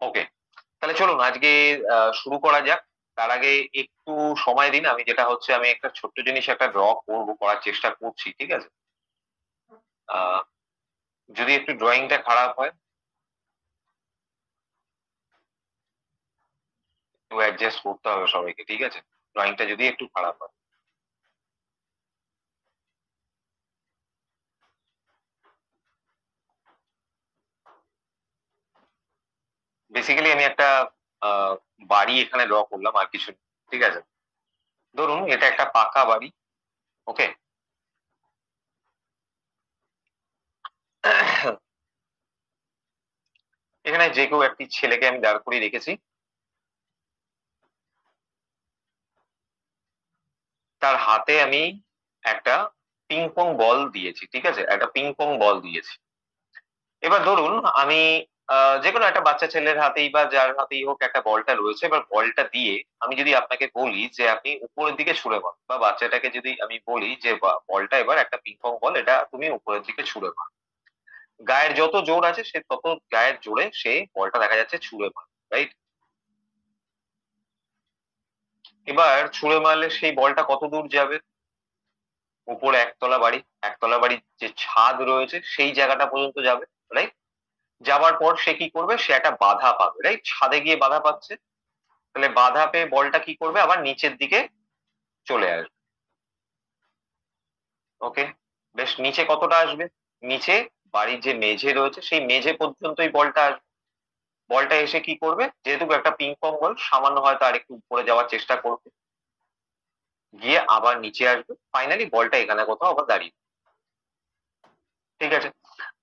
ওকে, তাহলে চলুন আজকে শুরু করা যাক। তার আগে একটু সময় দিন, আমি যেটা হচ্ছে আমি একটা ছোট্ট জিনিস একটা ড্র করার চেষ্টা করছি, ঠিক আছে? আহ, যদি একটু ড্রয়িংটা খারাপ হয় একটু অ্যাডজাস্ট করতে হবে সবাইকে, ঠিক আছে? ড্রয়িংটা যদি একটু খারাপ হয়। বেসিক্যালি আমি একটা আহ, বাড়ি এখানে ড্র করলাম, আর কিছু না, ঠিক আছে? ধরুন এটা একটা পাকা বাড়ি। ওকে। এখানে যে কেউ একটি ছেলেকে আমি দাঁড় করিয়ে রেখেছি। তার হাতে আমি একটা পিং পং বল দিয়েছি, ঠিক আছে? একটা পিং পং বল দিয়েছি। এবার ধরুন আমি যে কোনো একটা বাচ্চা ছেলের হাতেই বা যার হাতেই হোক একটা বলটা রয়েছে, এবার বলটা দিয়ে আমি যদি আপনাকে বলি যে আপনি উপরের দিকে ছুড়ে মার, বা বাচ্চাটাকে যদি আমি বলি যে বলটা এবার একটা পিং পং বল, এটা তুমি উপরের দিকে ছুড়ে মার, গায়ের যত জোর আছে সে তত গায়ের জোরে সে বলটা দেখা যাচ্ছে ছুড়ে মার, রাইট? এবার ছুড়ে মারলে সেই বলটা কত দূর যাবে? উপরে একতলা বাড়ি, একতলা বাড়ির যে ছাদ রয়েছে সেই জায়গাটা পর্যন্ত যাবে, রাইট? যাওয়ার পর সে কি করবে? সে একটা বাধা পাবে, রাইট? ছাদে গিয়ে বাধা পাচ্ছে, তাহলে বাধা পেয়ে বলটা কি করবে? আবার নিচের দিকে চলে আসবে। ওকে, বেশ, নিচে কতটা আসবে? নিচে বাড়ির যে মেঝে রয়েছে সেই মেঝে পর্যন্তই বলটা আসবে। বলটা এসে কি করবে? যেহেতু একটা পিং পং বল, সামান্য হয়তো আর একটু উপরে যাওয়ার চেষ্টা করবে, গিয়ে আবার নিচে আসবে, ফাইনালি বলটা এখানে কোথাও আবার দাঁড়িয়ে, ঠিক আছে?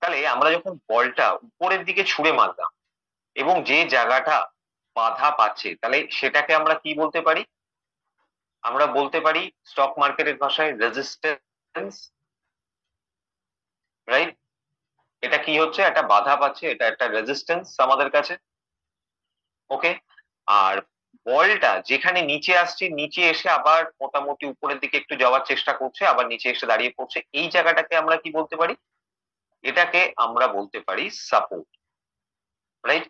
তাহলে আমরা যখন বলটা উপরের দিকে ছুঁড়ে মারলাম এবং যে জায়গাটা বাধা পাচ্ছে, তাহলে সেটাকে আমরা কি বলতে পারি? আমরা বলতে পারি স্টক মার্কেটের ভাষায় রেজিস্ট্যান্স, রাইট? এটা কি হচ্ছে? একটা বাধা পাচ্ছে, এটা একটা রেজিস্ট্যান্স আমাদের কাছে। ওকে। আর বলটা যেখানে নিচে আসছে, নিচে এসে আবার মোটামুটি উপরের দিকে একটু যাওয়ার চেষ্টা করছে, আবার নিচে এসে দাঁড়িয়ে পড়ছে, এই জায়গাটাকে আমরা কি বলতে পারি? এটাকে আমরা বলতে পারি সাপোর্ট, রাইট?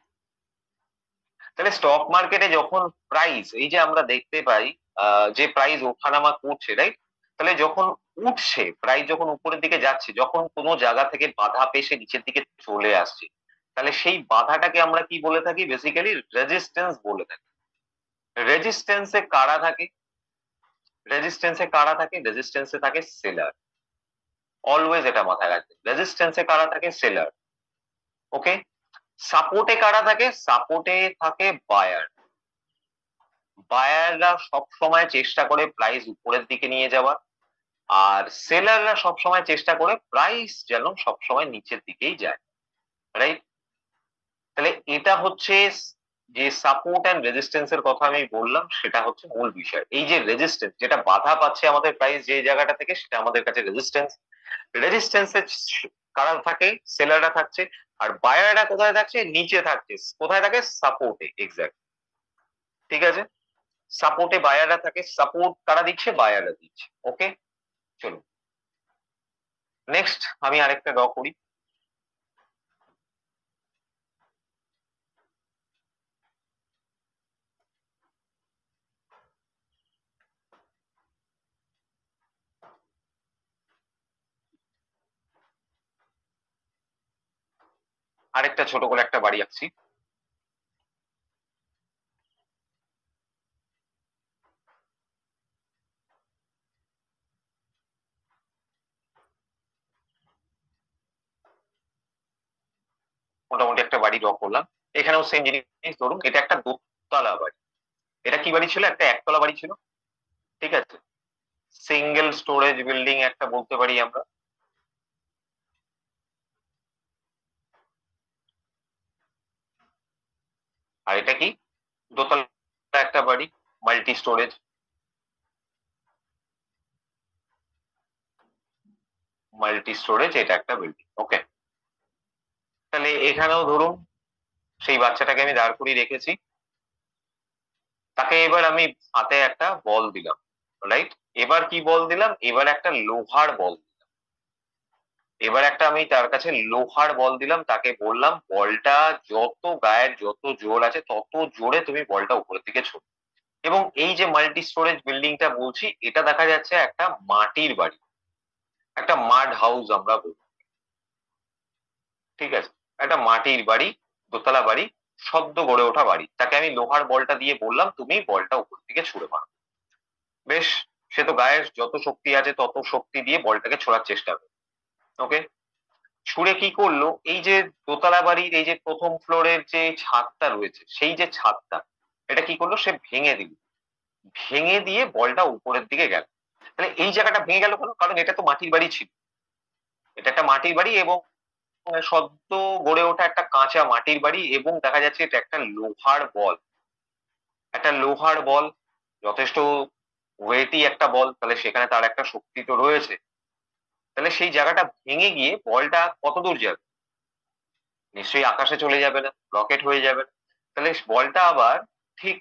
তাহলে স্টক মার্কেটে যখন প্রাইস, এই যে আমরা দেখতে পাই যে প্রাইস ওঠানামা করছে, রাইট? তাহলে যখন উঠছে প্রাইস, যখন উপরের দিকে যাচ্ছে, যখন কোনো জায়গা থেকে বাধা পেয়ে নিচের দিকে চলে আসছে, তাহলে সেই বাধাটাকে আমরা কি বলে থাকি? বেসিক্যালি রেজিস্ট্যান্স বলে থাকি। রেজিস্ট্যান্সে কারা থাকে? রেজিস্ট্যান্সে কারা থাকে? রেজিস্ট্যান্সে থাকে সেলার। অলওয়েজ এটা মাথায় রাখবে, রেজিস্ট্যান্সে কারা থাকে? সেলার। ওকে। সাপোর্টে কারা থাকে? সাপোর্টে থাকে বায়ার। বায়াররা সব সময় চেষ্টা করে প্রাইস উপরের দিকে নিয়ে যাওয়ার, আর সেলাররা সব সময় চেষ্টা করে প্রাইস যেন সব সময় নিচের দিকেই যায়, রাইট? তাহলে এটা হচ্ছে যে সাপোর্ট এন্ড রেজিস্ট্যান্স এর কথা আমি বললাম, সেটা হচ্ছে মূল বিষয়। এই যে রেজিস্ট্যান্স, যেটা বাধা পাচ্ছে আমাদের প্রাইস যে জায়গাটা থেকে, সেটা আমাদের কাছে রেজিস্ট্যান্স। রেজিস্ট্যান্সে কারা থাকে? সেলাররা থাকছে। আর বায়াররা কোথায় থাকছে? নিচে থাকছে। কোথায় থাকে? সাপোর্টে, এক্স্যাক্ট, ঠিক আছে? সাপোর্টে বায়াররা থাকে। সাপোর্ট কারা দিচ্ছে? বায়াররা দিচ্ছে। ওকে, চলুন নেক্সট আমি আরেকটা ড্র করি। আরেকটা ছোট করে একটা বাড়ি আঁকছি। মোটামুটি একটা বাড়ি ড্র করলাম। এখানেও সেম জিনিস, ধরুন এটা একটা দোতলা বাড়ি। এটা কি বাড়ি ছিল? একটা একতলা বাড়ি ছিল, ঠিক আছে? সিঙ্গেল স্টোরেজ বিল্ডিং একটা বলতে পারি আমরা। আর এটা কি? দোতলা একটা বাড়ি, মাল্টি স্টোরেজ। মাল্টি স্টোরেজ এটা একটা বিল্ডিং। ওকে, তাহলে এখানেও ধরুন সেই বাচ্চাটাকে আমি দাঁড় করিয়ে রেখেছি। তাকে এবার আমি হাতে একটা বল দিলাম, রাইট? এবার কি বল দিলাম? এবার একটা লোহার বল। এবার একটা আমি তার কাছে লোহার বল দিলাম, তাকে বললাম বলটা যত গায়ের যত জোর আছে তত জোরে তুমি বলটা উপরের দিকে ছোড়ো। এবং এই যে মাল্টি স্টোরেজ বিল্ডিংটা বলছি, এটা দেখা যাচ্ছে একটা মাটির বাড়ি, একটা মাড হাউস আমরা বলি, ঠিক আছে? একটা মাটির বাড়ি, দোতলা বাড়ি, সদ্য গড়ে ওঠা বাড়ি, তাকে আমি লোহার বলটা দিয়ে বললাম তুমি বলটা উপর দিকে ছুড়ে মারো। বেশ, সে তো গায়ের যত শক্তি আছে তত শক্তি দিয়ে বলটাকে ছোড়ার চেষ্টা করে। ওকে, ছুঁড়ে কি করলো, এই যে দোতলা বাড়ির এই যে প্রথম ফ্লোরের যে ছাদটা রয়েছে, সেই যে ছাদটা, এটা কি করলো, সে ভেঙে দিল। ভেঙে দিয়ে বলটা উপরের দিকে গেল। তাহলে এই জায়গাটা ভেঙে গেল কেন? কারণ এটা তো মাটির বাড়ি ছিল, এটা একটা মাটির বাড়ি এবং সদ্য গড়ে ওঠা একটা কাঁচা মাটির বাড়ি, এবং দেখা যাচ্ছে এটা একটা লোহার বল, একটা লোহার বল, যথেষ্ট ওয়েটি একটা বল, তাহলে সেখানে তার একটা শক্তি তো রয়েছে। তাহলে সেই জায়গাটা ভেঙে গিয়ে বলটা কত দূর যাবে? নিশ্চয়ই আকাশে চলে যাবে না, রকেট হয়ে যাবে না। তাহলে বলটা আবার ঠিক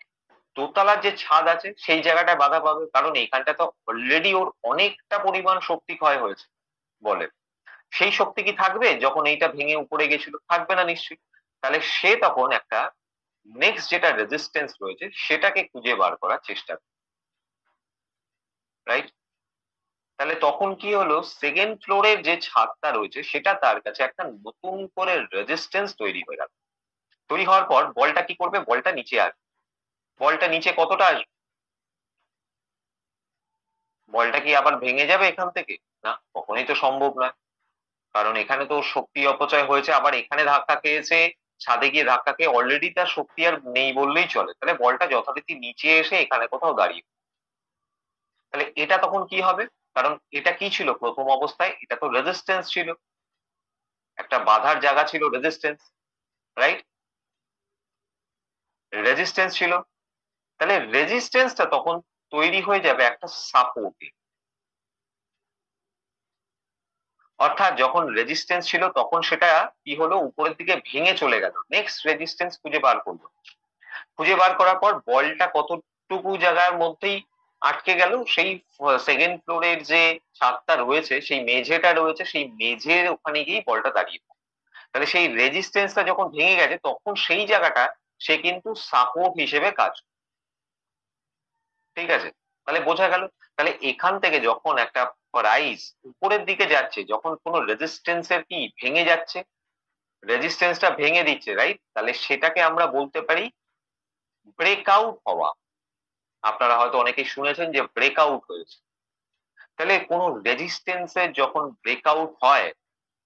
দোতলার যে ছাদ আছে সেই জায়গাটায় বাধা পাবে, কারণ এইখানটা তো অলরেডি ওর অনেকটা পরিমাণ শক্তি ক্ষয় হয়েছে বলে। সেই শক্তি কি থাকবে যখন এইটা ভেঙে উপরে গেছিল? থাকবে না নিশ্চয়ই। তাহলে সে তখন একটা নেক্সট যেটা রেজিস্ট্যান্স রয়েছে সেটাকে খুঁজে বার করার চেষ্টা করে, রাইট? তাহলে তখন কি হলো, সেকেন্ড ফ্লোরের যে ছাদটা রয়েছে সেটা তার কাছে একটা নতুন করে রেজিস্ট্যান্স তৈরি হয়ে গেল। তৈরি হওয়ার পর বলটা কি করবে, বলটা নিচে আসবে। বলটা নিচে কতটা আসবে? বলটা কি আবার ভেঙে যাবে এখান থেকে? না, কখনোই তো সম্ভব নয়, কারণ এখানে তো শক্তি অপচয় হয়েছে, আবার এখানে ধাক্কা খেয়েছে, ছাদে গিয়ে ধাক্কা খেয়ে অলরেডি তার শক্তি আর নেই বললেই চলে। তাহলে বলটা যথারীতি নিচে এসে এখানে কোথাও দাঁড়িয়ে। তাহলে এটা তখন কি হবে? কারণ এটা কি ছিল প্রথম অবস্থায়? এটা তো রেজিস্ট্যান্স ছিল, একটা বাধার জায়গা ছিল, রেজিস্ট্যান্স, রাইট? রেজিস্ট্যান্স ছিল। তাহলে রেজিস্ট্যান্সটা তখন তৈরি হয়ে যাবে একটা সাপোর্টে। অর্থাৎ যখন রেজিস্ট্যান্স ছিল তখন সেটা কি হলো, উপরের দিকে ভেঙে চলে গেল, নেক্সট রেজিস্ট্যান্স খুঁজে বার করলো। খুঁজে বার করার পর বলটা কতটুকু জায়গার মধ্যেই আটকে গেল, সেই সেকেন্ড ফ্লোরের যে ছাদটা রয়েছে, সেই মেঝেটা রয়েছে, সেই মেঝের ওখানে গিয়ে বলটা দাঁড়িয়ে। তাহলে সেই রেজিস্ট্যান্সটা যখন ভেঙে গেছে তখন সেই জায়গাটা সে কিন্তু সাপোর্ট হিসেবে কাজ করে। ঠিক আছে, তাহলে বোঝা গেল। তাহলে এখান থেকে যখন একটা প্রাইস উপরের দিকে যাচ্ছে, যখন কোনো রেজিস্ট্যান্সের কি ভেঙে যাচ্ছে, রেজিস্ট্যান্সটা ভেঙে দিচ্ছে, রাইট? তাহলে সেটাকে আমরা বলতে পারি ব্রেকআউট হওয়া। আপনারা হয়তো অনেকেই শুনেছেন যে ব্রেকআউট হয়েছে। তাহলে কোনো রেজিস্ট্যান্সের যখন ব্রেকআউট হয়,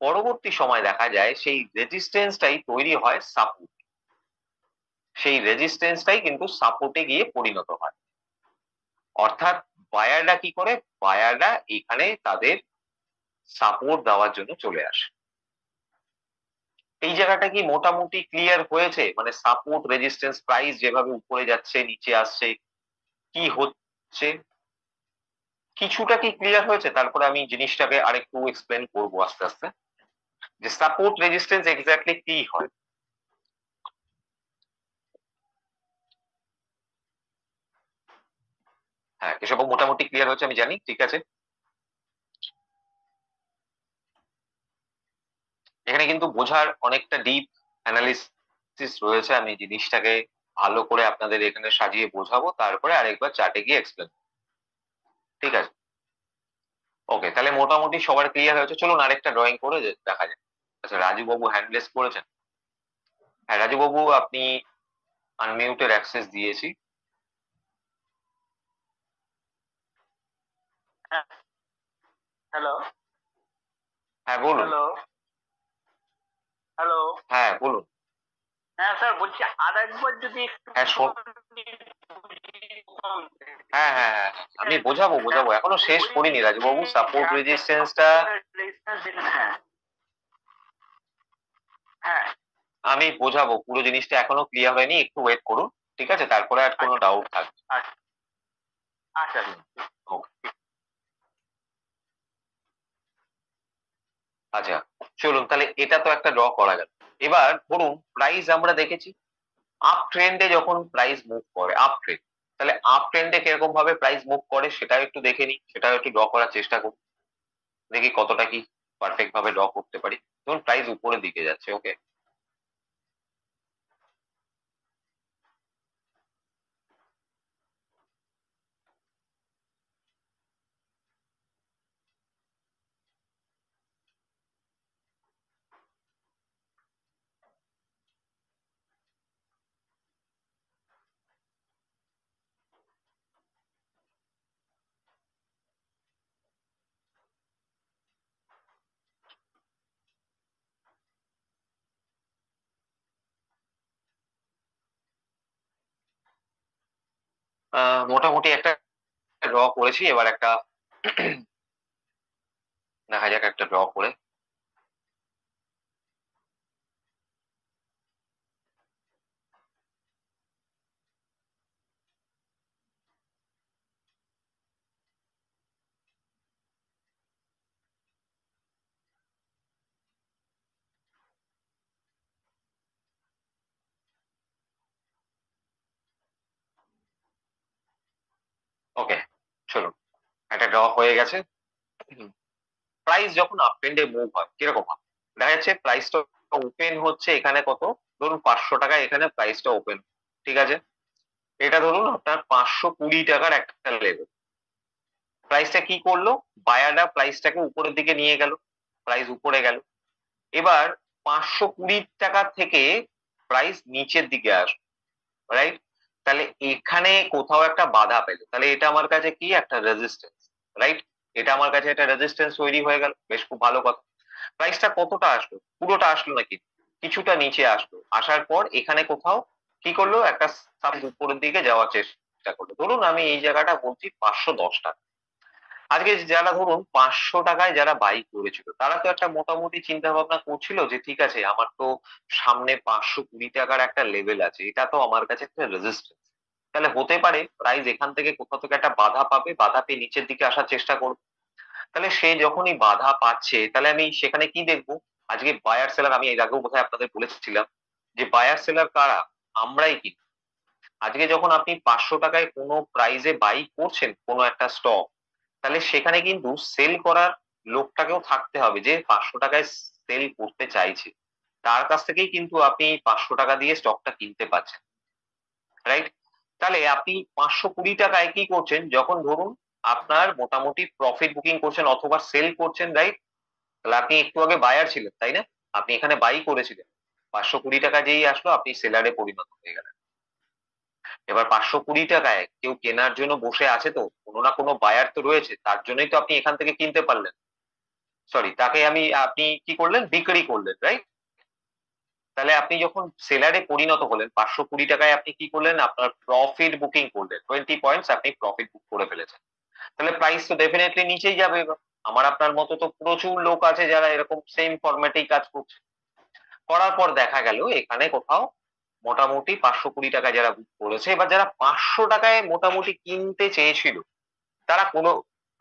পরবর্তী সময় দেখা যায় সেই রেজিস্ট্যান্সটাই তৈরি হয় সাপোর্ট। সেই রেজিস্ট্যান্সটাই কিন্তু সাপোর্টে গিয়ে পরিণত হয়। অর্থাৎ বায়াররা কি করে, বায়াররা এখানে তাদের সাপোর্ট দেওয়ার জন্য চলে আসে। এই জায়গাটা কি মোটামুটি ক্লিয়ার হয়েছে? মানে সাপোর্ট, রেজিস্ট্যান্স, প্রাইস যেভাবে উপরে যাচ্ছে নিচে আসছে, কি হচ্ছে, কিছুটা কি ক্লিয়ার হয়েছে? তারপরে আমি জিনিসটাকে আরেকটু এক্সপ্লেন করবো আস্তে আস্তে, যে সাপোর্ট রেজিস্ট্যান্স এক্স্যাক্টলি কি হয়। হ্যাঁ, এসব মোটামুটি ক্লিয়ার হচ্ছে আমি জানি, ঠিক আছে। এখানে কিন্তু বোঝার অনেকটা ডিপ অ্যানালিসিস রয়েছে, আমি জিনিসটাকে ভালো করে আপনাদের এখানে সাজিয়ে বোঝাবো, তারপরে আরেকবার চার্টে গিয়ে এক্সপ্লেন, ঠিক আছে? ওকে, তাহলে মোটামুটি সবার ক্লিয়ার হয়েছে। চলুন আরেকটা ড্রয়িং করে দেখা যায়। আচ্ছা, রাজু বাবু হ্যান্ড রেজ করেছেন। হ্যাঁ রাজু বাবু, আপনি আনমিউটের অ্যাক্সেস দিয়েছি। হ্যালো। হ্যাঁ বলুন। হ্যালো। হ্যালো। হ্যাঁ বলুন। হ্যাঁ স্যার, বলছি আরেকবার যদি একটু হ্যাঁ হ্যাঁ হ্যাঁ হ্যাঁ, আমি বোঝাবো বোঝাবো, এখনো শেষ করিনি রাজুবাবু। সাপোর্ট রেজিস্ট্যান্সটা হ্যাঁ হ্যাঁ আমি বোঝাবো, পুরো জিনিসটা এখনো ক্লিয়ার হয়নি, একটু ওয়েট করুন, ঠিক আছে? তারপরে আর কোনো ডাউট থাকবে। আচ্ছা আচ্ছা। ওকে, আচ্ছা চলুন, তাহলে এটা তো একটা ড্র করা গেল। এবার ধরুন প্রাইস আমরা দেখেছি আপ ট্রেন্ডে, যখন প্রাইস মুভ করে আপ ট্রেন্ড, তাহলে আপ ট্রেন্ডে কিরকম ভাবে প্রাইস মুভ করে সেটাও একটু দেখে নিই, সেটাও একটু ড্র করার চেষ্টা করি, দেখি কতটা কি পারফেক্ট ভাবে ড্র করতে পারি। ধরুন প্রাইস উপরের দিকে যাচ্ছে, ওকে, মোটামুটি একটা ড্র করেছি। এবার একটা দেখা যাক একটা ড্র করে। ওকে, চলুন, একটা ড্র হয়ে গেছে। প্রাইস যখন আপ ট্রেন্ডে মুভ হয় কিরকম হয়, দেখা যাচ্ছে প্রাইসটা ওপেন হচ্ছে এখানে কত, ধরুন 500 টাকা এখানে প্রাইসটা ওপেন, ঠিক আছে, এটা ধরুন আপনার 520 টাকার একটা লেভেল। প্রাইসটা কি করলো, বায়াররা প্রাইসটাকে উপরের দিকে নিয়ে গেল, প্রাইস উপরে গেল। এবার 520 টাকা থেকে প্রাইস নিচের দিকে আসবে, রাইট? তাহলে এখানে কোথাও একটা বাধা পেলো, তাহলে এটা আমার কাছে কি একটা রেজিস্ট্যান্স, রাইট? এটা আমার কাছে একটা রেজিস্ট্যান্স তৈরি হয়ে গেল, বেশ খুব ভালো কথা। প্রাইসটা কতটা আসলো, পুরোটা আসলো নাকি, কিছুটা নিচে আসলো, আসার পর এখানে কোথাও কি করলো, একটা উপরের দিকে যাওয়ার চেষ্টা করলো। ধরুন আমি এই জায়গাটা বলছি 510 টাকা। আজকে যারা ধরুন 500 টাকায় যারা বাই করেছিল, তারা তো একটা মোটামুটি চিন্তা ভাবনা করছিল যে ঠিক আছে, আমার তো সামনে 520 টাকার একটা লেভেল আছে, এটা তো আমার কাছে একটা রেজিস্ট্যান্স, তাহলে হতে পারে প্রাইস এখান থেকে কোথাও থেকে একটা বাধা পাবে, বাধা পেয়ে নিচের দিকে আসার চেষ্টা করবে। তাহলে সে যখনই বাধা পাচ্ছে, তাহলে আমি সেখানে কি দেখবো, আজকে বায়ার সেলার, আমি এর আগেও বোধহয় আপনাদের বলেছিলাম যে বায়ার সেলার কারা, আমরাই কি। আজকে যখন আপনি 500 টাকায় কোনো প্রাইজে বাই করছেন কোনো একটা স্টক, তাহলে সেখানে কিন্তু সেল করার লোকটাকেও থাকতে হবে, যে 500 টাকায় সেল করতে চাইছে, তার কাছ থেকেই কিন্তু আপনি 500 টাকা দিয়ে স্টকটা কিনতে পারছেন, রাইট? তাহলে আপনি 520 টাকায় কি করছেন, যখন ধরুন আপনার মোটামুটি প্রফিট বুকিং করছেন অথবা সেল করছেন, রাইট? তাহলে আপনি একটু আগে বায়ার ছিলেন, তাই না? আপনি এখানে বাই করেছিলেন, 520 টাকা যেই আসলো আপনি সেলারে পরিণত হয়ে গেলেন। এবার 520 টাকায় কেউ কেনার জন্য বসে আছে, তো কোনো না কোনো বায়ার তো রয়েছে, তার জন্যই তো আপনি এখান থেকে কিনতে পারলেন। সরি, তাকে আপনি কি করলেন, বিক্রি করলেন, রাইট? তাহলে আপনি যখন সেলারে পরিণত হলেন 520 টাকায়, আপনি কি করলেন, আপনার প্রফিট বুকিং করলেন, 20 পয়েন্টস আপনি প্রফিট বুক করে ফেলেছেন। তাহলে প্রাইস তো ডেফিনেটলি নিচেই যাবে। এবার আমার আপনার মতো তো প্রচুর লোক আছে যারা এরকম সেম ফরম্যাটেই কাজ করছে। করার পর দেখা গেল এখানে কোথাও মোটামুটি 520 টাকা যারা বুক করেছে, এবার যারা 500 টাকায় মোটামুটি কিনতে চেয়েছিল, তারা কোনো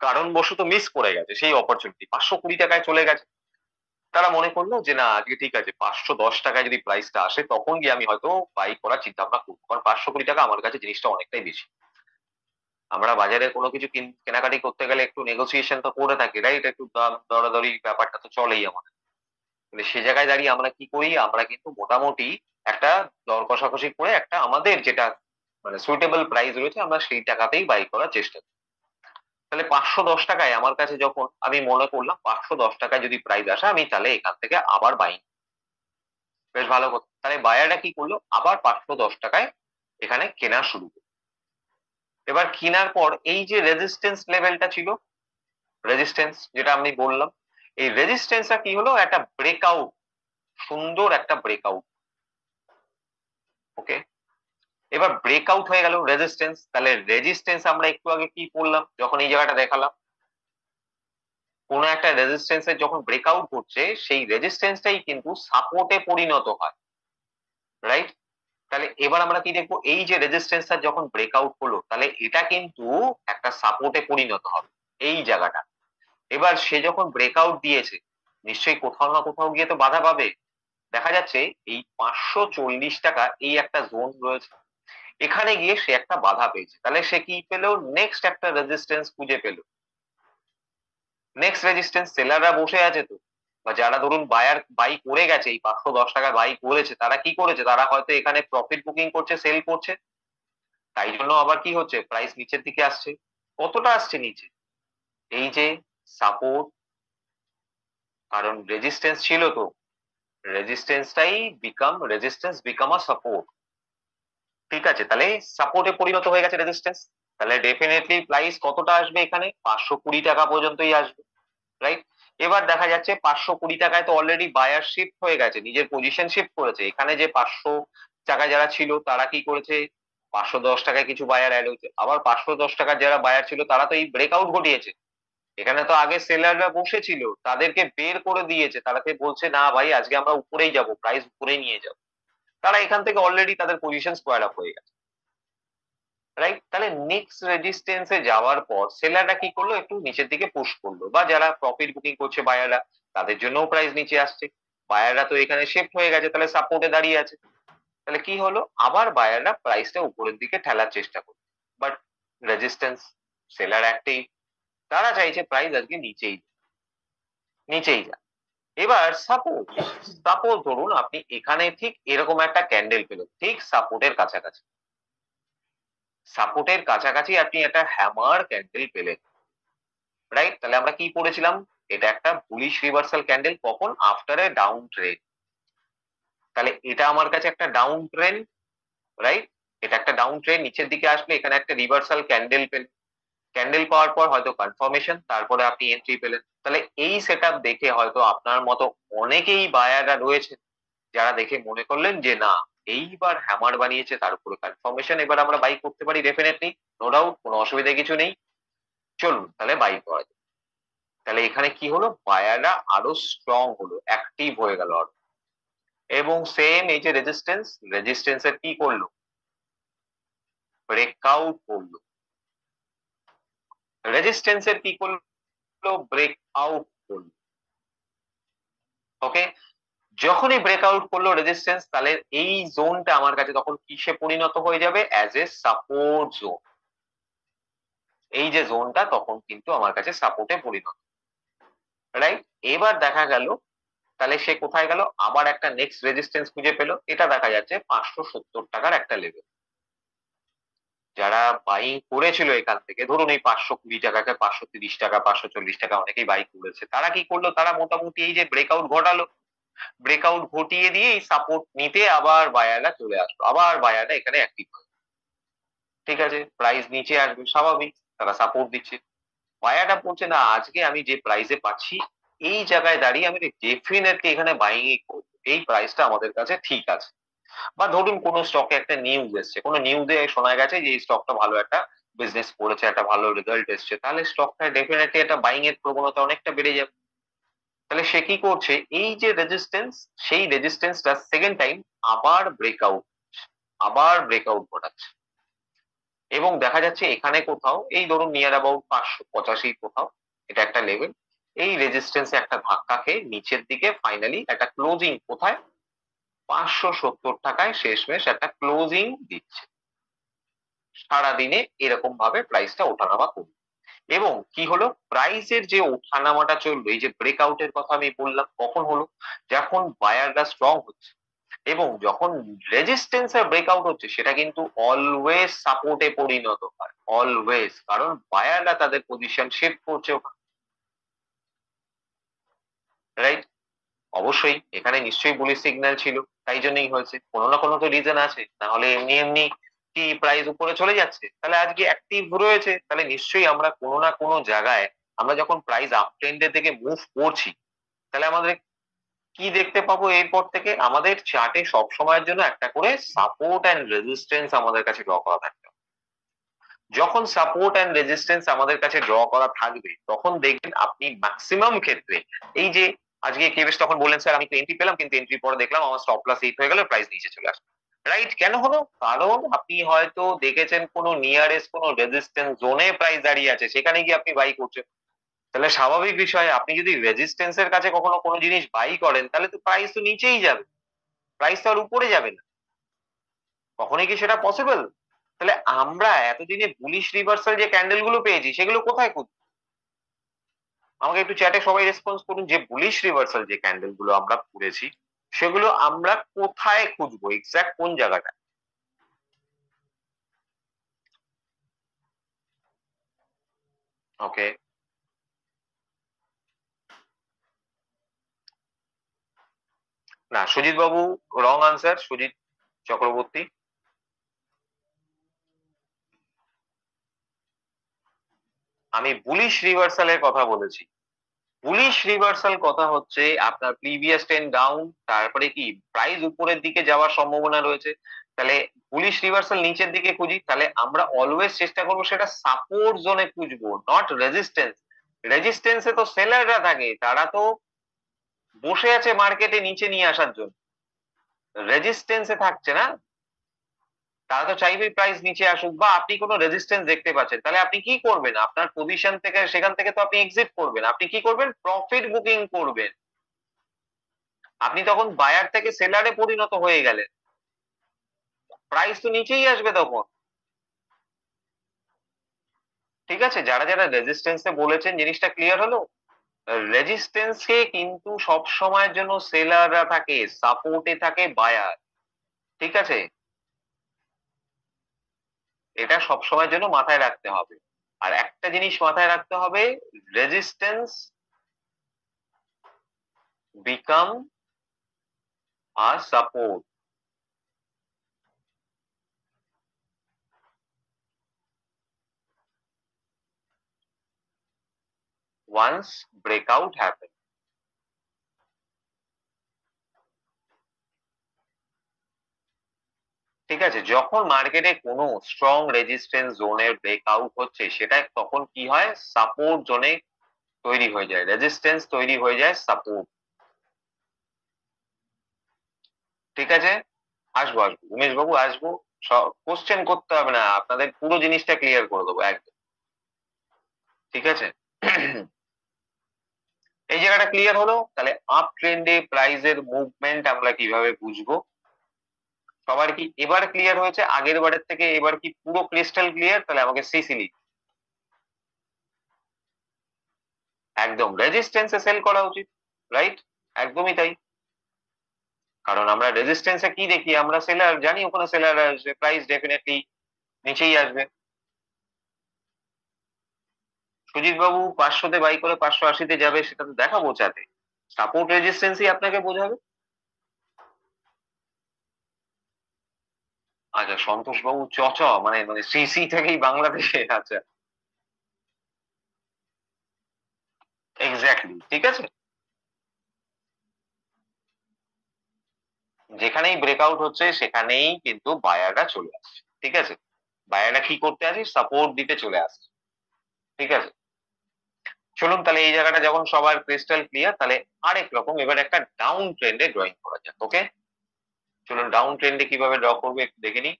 কারণবশত মিস করে গেছে সেই অপরচুনিটি, 520 টাকায় চলে গেছে। তারা মনে করলো যে না, আজকে ঠিক আছে 510 টাকায় যদি প্রাইসটা আসে তখন গিয়ে আমি হয়তো বাই করার চিন্তা ভাবনা করবো, কারণ 520 টাকা আমার কাছে জিনিসটা অনেকটাই বেশি। আমরা বাজারে কোনো কিছু কেনাকাটি করতে গেলে একটু নেগোসিয়েশন তো করে থাকি, রাইট? একটু দাম দরাদরি ব্যাপারটা তো চলেই আমাদের। মানে সে জায়গায় দাঁড়িয়ে আমরা কি করি, আমরা কিন্তু মোটামুটি একটা দর কষাকষি করে একটা আমাদের যেটা মানে সুইটেবল প্রাইস রয়েছে, আমরা সেই টাকাতেই বাই করার চেষ্টা করি। তাহলে 510 টাকায় আমার কাছে যখন আমি মনে করলাম 510 টাকায় যদি প্রাইস আসে, আমি তাহলে এখান থেকে আবার বাই, বেশ ভালো কথা। তাহলে বায়াররা কি করলো, আবার 510 টাকায় এখানে কেনা শুরু করলো। এবার কেনার পর এই যে রেজিস্ট্যান্স লেভেলটা ছিল, রেজিস্ট্যান্স যেটা আমি বললাম, এই রেজিস্ট্যান্সটা কি হলো, একটা ব্রেকআউট, সুন্দর একটা ব্রেকআউট, ওকে। এবার ব্রেকআউট হয়ে গেল রেজিস্ট্যান্স, তাহলে রেজিস্ট্যান্স আমরা একটু আগে কি করলাম, যখন এই জায়গাটা দেখালাম, কোনো একটা রেজিস্ট্যান্সের যখন ব্রেকআউট করছে, সেই রেজিস্ট্যান্সটাই কিন্তু সাপোর্টে পরিণত হয়, রাইট? তাহলে এবার আমরা কি দেখবো, এই যে রেজিস্ট্যান্সটা যখন ব্রেকআউট হলো, তাহলে এটা কিন্তু একটা সাপোর্টে পরিণত হবে, এই জায়গাটা। এবার সে যখন ব্রেকআউট দিয়েছে, নিশ্চয়ই কোথাও না কোথাও গিয়ে তো বাধা পাবে। দেখা যাচ্ছে এই 540 টাকা এই একটা জোন রয়েছে, এখানে গিয়ে সে একটা বাধা পেয়েছে, তাহলে সে কি পেলো, নেক্সট একটা রেজিস্ট্যান্স খুঁজে পেলো। নেক্সট রেজিস্ট্যান্স, সেলাররা বসে আছে তো, বা যারা ধরুন বায়ার বাই করে গেছে, এই 510 টাকায় বাই করেছে, তারা কি করেছে, তারা হয়তো এখানে প্রফিট বুকিং করছে, সেল করছে, তাই জন্য আবার কি হচ্ছে, প্রাইস নিচের দিকে আসছে। কতটা আসছে নিচে, এই যে সাপোর্ট, কারণ রেজিস্ট্যান্স ছিল তো, রেজিস্ট্যান্স বিকাম আ সাপোর্ট। ঠিক আছে, তাহলে সাপোর্টে পরিণত হয়ে গেছে রেজিস্ট্যান্স, তাহলে ডেফিনেটলি প্রাইস কতটা আসবে, এখানে 520 টাকা পর্যন্তই আসবে, রাইট। এবার দেখা যাচ্ছে 520 টাকায় তো অলরেডি বায়ার শিফট হয়ে গেছে, নিজের পজিশন শিফট করেছে, এখানে যে 500 টাকা যারা ছিল তারা কি করেছে, 510 টাকায় কিছু বায়ার অ্যাড হয়েছে, আবার 510 টাকার যারা বায়ার ছিল তারা তো এই ব্রেকআউট ঘটিয়েছে, এখানে তো আগে সেলাররা বসেছিল, তাদেরকে বের করে দিয়েছে, তাদেরকে বলছে না ভাই আজকে আমরা উপরেই যাব, প্রাইস উপরেই নিয়ে যাব, তারা এখান থেকে অলরেডি তাদের পজিশন স্কোয়ার আপ হয়ে গেছে, রাইট। তাহলে নেক্সট রেজিস্ট্যান্সে যাওয়ার পর সেলাররা কি করলো, একটু নিচের দিকে পুশ করলো, বা যারা প্রফিট বুকিং করছে বায়াররা, তাদের জন্যও প্রাইস নিচে আসছে, বায়াররা তো এখানে শিফট হয়ে গেছে, তাহলে সাপোর্টে দাঁড়িয়ে আছে, তাহলে কি হলো, আবার বায়াররা প্রাইসটা উপরের দিকে ঠেলার চেষ্টা করছে, বাট রেজিস্ট্যান্স, সেলার একটাই, তারা চাইছে প্রাইস আজকে নিচেই যা। এবার সাপোজ ধরুন আপনি এখানে ঠিক এরকম একটা ক্যান্ডেল পেলেন, ঠিক সাপোর্টের কাছাকাছি আপনি একটা হ্যামার ক্যান্ডেল পেলেন, রাইট। তাহলে আমরা কি পড়েছিলাম, এটা একটা বুলিশ রিভার্সাল ক্যান্ডেল, কখন, আফটার এ ডাউন ট্রেন্ড, তাহলে এটা আমার কাছে একটা ডাউন ট্রেন্ড, রাইট, এটা একটা ডাউন ট্রেন্ড, নিচের দিকে আসলে এখানে একটা রিভার্সাল ক্যান্ডেল পেলেন, ক্যান্ডেল পাওয়ার পর হয়তো কনফার্মেশন, তারপরে আপনি এন্ট্রি পেলেন, তাহলে এই সেটআপ দেখে হয়তো আপনার মতো অনেকেই বায়াররা রয়েছে, যারা দেখে মনে করলেন যে না, এইবার হ্যামার বানিয়েছে, তার উপরে কনফার্মেশন, এবার আমরা বাই করতে পারি ডেফিনেটলি, নো ডাউট, কোনো অসুবিধা কিছু নেই, চলুন তাহলে বাই করা যায়। তাহলে এখানে কি হলো, বায়াররা আরো স্ট্রং হলো, অ্যাক্টিভ হয়ে গেল আরো, এবং সেম এই যে রেজিস্ট্যান্সের কি করলো, ব্রেকআউট করলো, রেজিস্ট্যান্সের কি করলো, ব্রেকআউট করলো, ওকে। যখনই ব্রেকআউট করলো রেজিস্ট্যান্স, তাহলে এই জোনটা আমার কাছে তখন কিসে পরিণত হয়ে যাবে, অ্যাজ এ সাপোর্ট জোন, এই যে জোনটা তখন কিন্তু আমার কাছে সাপোর্টে পরিণত, রাইট। এবার দেখা গেল, তাহলে সে কোথায় গেল, আবার একটা নেক্সট রেজিস্ট্যান্স খুঁজে পেলো, এটা দেখা যাচ্ছে 570 টাকার একটা লেভেল, যারা বাইং করেছিল এখান থেকে, ধরুন এই 520 টাকাকে 530 টাকা, 540 টাকা অনেকেই বাই করেছে, তারা কি করলো, তারা মোটামুটি এই যে ব্রেকআউট ঘটালো, ব্রেকআউট ঘটিয়ে দিয়ে এই সাপোর্ট নিতে আবার বায়াররা চলে আসলো, আবার বায়াররা এখানে অ্যাক্টিভ হয়, ঠিক আছে, প্রাইস নিচে আসবে স্বাভাবিক, তারা সাপোর্ট দিচ্ছে, বায়ারটা বলছে না আজকে আমি যে প্রাইসে পাচ্ছি, এই জায়গায় দাঁড়িয়ে আমি ডেফিনেটলি এখানে বাইং করবো, এই প্রাইসটা আমাদের কাছে ঠিক আছে। বা ধরুন কোনো স্টকে একটা নিউজ এসছে, কোনো নিউজে শোনা গেছে যে এই স্টকটা ভালো একটা বিজনেস করেছে, একটা ভালো রেজাল্ট এসছে, তাহলে স্টকটা ডেফিনেটলি একটা বাইং এর প্রবণতা অনেকটা বেড়ে যাবে, তাহলে সে কি করছে, এই যে রেজিস্ট্যান্স, সেই রেজিস্ট্যান্সটা সেকেন্ড টাইম আবার ব্রেকআউট ঘটাচ্ছে, এবং দেখা যাচ্ছে এখানে কোথাও এই ধরুন নিয়ার অ্যাবাউট 585 কোথাও, এটা একটা লেভেল, এই রেজিস্ট্যান্সে একটা ধাক্কা খেয়ে নিচের দিকে ফাইনালি একটা ক্লোজিং কোথায়, 570 টাকায় শেষমেশ একটা ক্লোজিং দিচ্ছে, সারাদিনে এরকম ভাবে প্রাইসটা ওঠানামা করবে, এবং কি হলো, প্রাইসের যে ওঠানামাটা চললো, এই যে ব্রেকআউটের কথা আমি বললাম, কখন হলো, যখন বায়াররা স্ট্রং হচ্ছে, এবং যখন রেজিস্ট্যান্সের ব্রেকআউট হচ্ছে, সেটা কিন্তু অলওয়েজ সাপোর্টে পরিণত হয়, অলওয়েজ, কারণ বায়াররা তাদের পজিশন শিফট করছে ওখানে, রাইট। অবশ্যই এখানে নিশ্চয়ই বুলিশ সিগন্যাল ছিল, তাই জন্যই হয়েছে, কোনো না কোনো তো রিজন আছে, না হলে এমনি এমনি কি প্রাইস উপরে চলে যাচ্ছে, তাহলে আজকে অ্যাক্টিভ রয়েছে, তাহলে নিশ্চয়ই আমরা কোনো না কোনো জায়গায়, আমরা যখন প্রাইস আপ ট্রেন্ডের দিকে মুভ করছি, তাহলে আমাদের কি দেখতে পাবো, এরপর থেকে আমাদের চার্টে সব সময়ের জন্য একটা করে সাপোর্ট অ্যান্ড রেজিস্ট্যান্স আমাদের কাছে ড্র করা থাকবে, যখন সাপোর্ট অ্যান্ড রেজিস্ট্যান্স আমাদের কাছে ড্র করা থাকবে, তখন দেখবেন আপনি ম্যাক্সিমাম ক্ষেত্রে, এই যে আজকে কেবেশ তখন বললেন স্যার আমি তো এন্ট্রি পেলাম, কিন্তু এন্ট্রি পরে দেখলাম আমার স্টপ লস 8 হয়ে গেল, প্রাইস নিচে চলে আসলো, রাইট। কেন হলো, কারণ আপনি হয়তো দেখেছেন কোনো নিয়ারেস্ট কোনো রেজিস্ট্যান্স জোনে প্রাইস দাঁড়িয়ে আছে, সেখানে গিয়ে আপনি বাই করছেন, তাহলে স্বাভাবিক বিষয়, আপনি যদি রেজিস্ট্যান্সের কাছে কখনো কোনো জিনিস বাই করেন, তাহলে তো প্রাইস তো নিচেই যাবে, প্রাইস তো আর উপরে যাবে না, কখনোই কি সেটা পসিবল? তাহলে আমরা এতদিনে বুলিশ রিভার্সাল যে ক্যান্ডেল গুলো পেয়েছি, সেগুলো কোথায় খুঁজবো? আমাকে একটু চ্যাটে সবাই রেসপন্স করুন যে বুলিশ রিভার্সাল যে ক্যান্ডেল গুলো আমরা করেছি সেগুলো আমরা কোথায় খুঁজবো, এক্সাক্ট কোন জায়গাটা। ওকে, না সুজিত বাবু রং আনসার, সুজিত চক্রবর্তী। আমি বুলিশ রিভার্সালের কথা বলেছি। বুলিশ রিভার্সাল কথা হচ্ছে আপনার প্রিভিয়াস ট্রেন্ড ডাউন, তারপরে কি প্রাইস উপরের দিকে যাওয়ার সম্ভাবনা রয়েছে, তাহলে বুলিশ রিভার্সাল নিচের দিকে খুঁজি, তাহলে আমরা অলওয়েজ চেষ্টা করবো সেটা সাপোর্ট জোনে খুঁজবো, নট রেজিস্ট্যান্স। রেজিস্ট্যান্সে তো সেলাররা থাকে, তারা তো বসে আছে মার্কেটে নিচে নিয়ে আসার জন্য, রেজিস্ট্যান্সে থাকছে না, তারা তো চাইবেই প্রাইস নিচে আসুক, বা আপনি কোনো রেজিস্ট্যান্স দেখতে পাচ্ছেন, তাহলে আপনি কি করবেন, আপনার পজিশন থেকে সেখান থেকে তো আপনি এক্সিট করবেন, আপনি কি করবেন, প্রফিট বুকিং করবেন। আপনি তখন বায়ার থেকে সেলারে পরিণত হয়ে গেলেন, প্রাইস তো নিচেই আসবে তখন। ঠিক আছে, যারা যারা রেজিস্ট্যান্সে বলেছেন জিনিসটা ক্লিয়ার হলো। রেজিস্ট্যান্সে কিন্তু সব সময়ের জন্য সেলাররা থাকে, সাপোর্টে থাকে বায়ার। ঠিক আছে, এটা সব সময়ের জন্য মাথায় রাখতে হবে। আর একটা জিনিস মাথায় রাখতে হবে, রেজিস্ট্যান্স বিকাম আর সাপোর্ট। once breakout happen, ঠিক আছে, যখন মার্কেটে কোনো স্ট্রং রেজিস্ট্যান্স জোনের ব্রেকআউট হচ্ছে সেটা তখন কি হয়, সাপোর্ট জোনে তৈরি হয়ে যায়, রেজিস্ট্যান্স তৈরি হয়ে যায় সাপোর্ট। ঠিক আছে, আসবো আসবো উমেশ বাবু, আসবো, কোশ্চেন করতে হবে না, আপনাদের পুরো জিনিসটা ক্লিয়ার করে দেবো একদম। ঠিক আছে, এই জায়গাটা ক্লিয়ার হলো, তাহলে আপ ট্রেন্ডে প্রাইসের মুভমেন্ট আমরা কিভাবে বুঝবো, সবার কি এবার ক্লিয়ার হয়েছে, আগের বারের থেকে এবার কি পুরো ক্রিস্টাল ক্লিয়ার, তাহলে আমাকে সিসিলি একদম রেজিস্ট্যান্সে সেল করা উচিত, রাইট, একদমই তাই। কারণ আমরা রেজিস্ট্যান্সে কি দেখি, আমরা সেলার জানি ওখানে সেলার আসবে, প্রাইস ডেফিনেটলি নিচেই আসবে। সুজিত বাবু 500-তে বাই করে 580-তে যাবে, সেটা তো দেখাবো চাতে, সাপোর্ট রেজিস্ট্যান্সই আপনাকে বোঝাবে। আচ্ছা, সন্তোষ বাবু চচ মানে মানে সিসি থেকেই বাংলাদেশে, আচ্ছা এক্স্যাক্টলি, ঠিক আছে, যেখানেই ব্রেকআউট হচ্ছে সেখানেই কিন্তু বায়াররা চলে আসছে। ঠিক আছে, বায়াররা কি করতে আসে, সাপোর্ট দিতে চলে আসছে। ঠিক আছে, চলুন তাহলে এই জায়গাটা যখন সবার ক্রিস্টাল ক্লিয়ার, তাহলে আরেক রকম এবার একটা ডাউন ট্রেন্ডে ড্রয়িং করা যাক। ওকে, চলুন ডাউন ট্রেন্ডে কিভাবে ড্র করবো একটু দেখে নিই।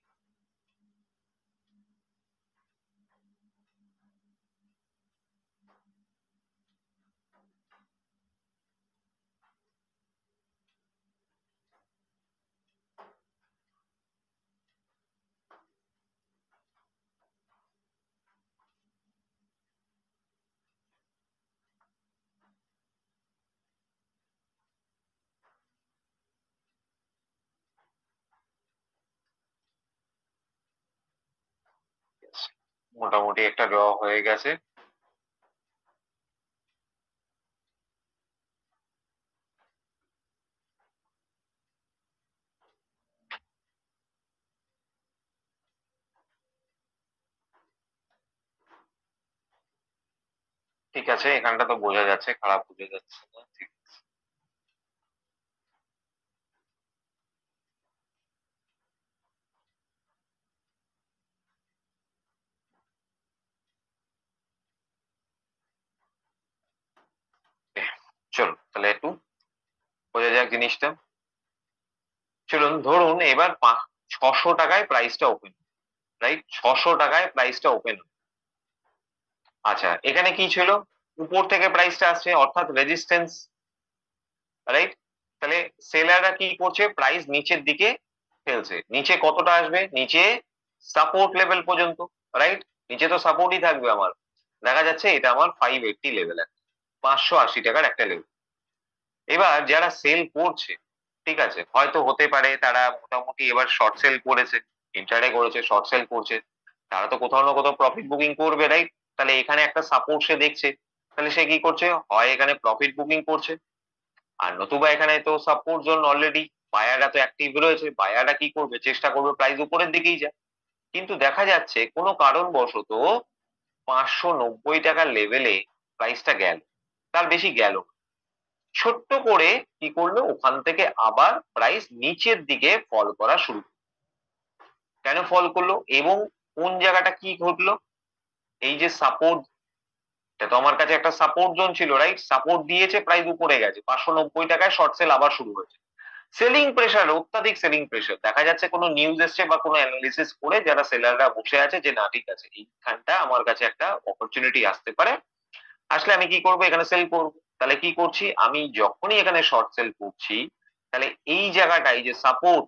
মোটামুটি একটা ড্র হয়ে গেছে। ঠিক আছে, এখানটা তো বোঝা যাচ্ছে, খারাপ বোঝা যাচ্ছে না, ঠিক আছে। চলুন তাহলে একটু বোঝা যাক জিনিসটা। চলুন ধরুন এবার 600 টাকায় প্রাইসটা ওপেন, রাইট, 600 টাকায় প্রাইসটা ওপেন। আচ্ছা, এখানে কি ছিল, উপর থেকে প্রাইসটা আসছে অর্থাৎ রেজিস্ট্যান্স, রাইট, তাহলে সেলাররা কি করছে, প্রাইস নিচের দিকে ফেলছে, নিচে কতটা আসবে, নিচে সাপোর্ট লেভেল পর্যন্ত, রাইট, নিচে তো সাপোর্টই থাকবে আমার, দেখা যাচ্ছে এটা আমার 580 লেভেল আছে। 580 টাকার একটা লেভেল। এবার যারা সেল করছে, ঠিক আছে, হয়তো হতে পারে তারা মোটামুটি এবার শর্ট সেল করেছে, ইন্টারডে করেছে, শর্ট সেল করছে, তারা তো কোথাও না কোথাও প্রফিট বুকিং করবে, রাইট? তাহলে এখানে একটা সাপোর্ট সে দেখছে, তাহলে সে কি করছে, হয় এখানে প্রফিট বুকিং করছে, আর নতুবা এখানে তো সাপোর্ট জোন অলরেডি, বায়াররা তো অ্যাক্টিভ রয়েছে, বায়াররা কি করবে, চেষ্টা করবে প্রাইস উপরের দিকেই যায়। কিন্তু দেখা যাচ্ছে কোনো কারণবশত 590 টাকার লেভেলে প্রাইসটা গেল, তার বেশি গেল না। ছোট্ট করে কি করলো, ওখান থেকে আবার প্রাইস নিচের দিকে ফল করা শুরু করলো। কেন ফল করলো এবং কোন জায়গাটা কি ঘটলো, এই যে সাপোর্ট, এটা তো আমার কাছে একটা সাপোর্ট জোন ছিল, রাইট? সাপোর্ট দিয়েছে, প্রাইস উপরে গেছে, 590 টাকায় শর্ট সেল আবার শুরু হয়েছে। সেলিং প্রেসার, অত্যাধিক সেলিং প্রেসার, দেখা যাচ্ছে কোনো নিউজ এসছে বা কোনো অ্যানালিসিস করে যারা সেলাররা বসে আছে যে না ঠিক আছে এইখানটা আমার কাছে একটা অপরচুনিটি আসতে পারে, আসলে আমি কি করবো, এখানে সেল করবো। তাহলে কি করছি আমি, যখনই এখানে শর্ট সেল করছি, তাহলে এই জায়গাটায় যে সাপোর্ট,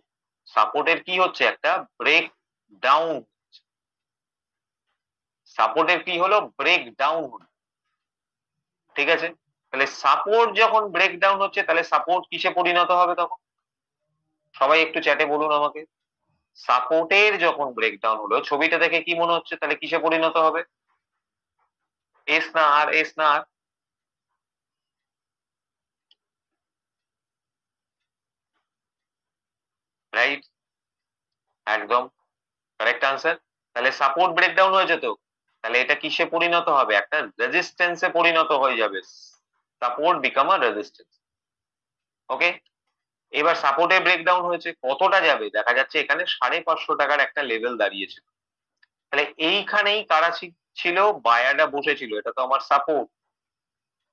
সাপোর্টের কি হচ্ছে, একটা ব্রেক ডাউন, সাপোর্টের কি হলো, ব্রেক ডাউন হলো, ঠিক আছে? তাহলে সাপোর্ট যখন ব্রেক ডাউন হচ্ছে, তাহলে সাপোর্ট কিসে পরিণত হবে তখন, সবাই একটু চ্যাটে বলুন আমাকে। সাপোর্টের যখন ব্রেকডাউন হলো, ছবিটা দেখে কি মনে হচ্ছে, তাহলে কিসে পরিণত হবে, এস না আর, এস না আর, রাইট? একদম কারেক্ট আনসার। তাহলে সাপোর্ট ব্রেকডাউন হয়েছে তো, তাহলে এটা কিসে পরিণত হবে, একটা রেজিস্ট্যান্সে পরিণত হয়ে যাবে, সাপোর্ট বিকাম আ রেজিস্ট্যান্স। ওকে, এবার সাপোর্টে ব্রেকডাউন হয়েছে, কতটা যাবে, দেখা যাচ্ছে এখানে 550 টাকার একটা লেভেল দাঁড়িয়েছে। তাহলে এইখানেই কারা ছিল, বায়াররা বসেছিল, এটা তো আমার সাপোর্ট,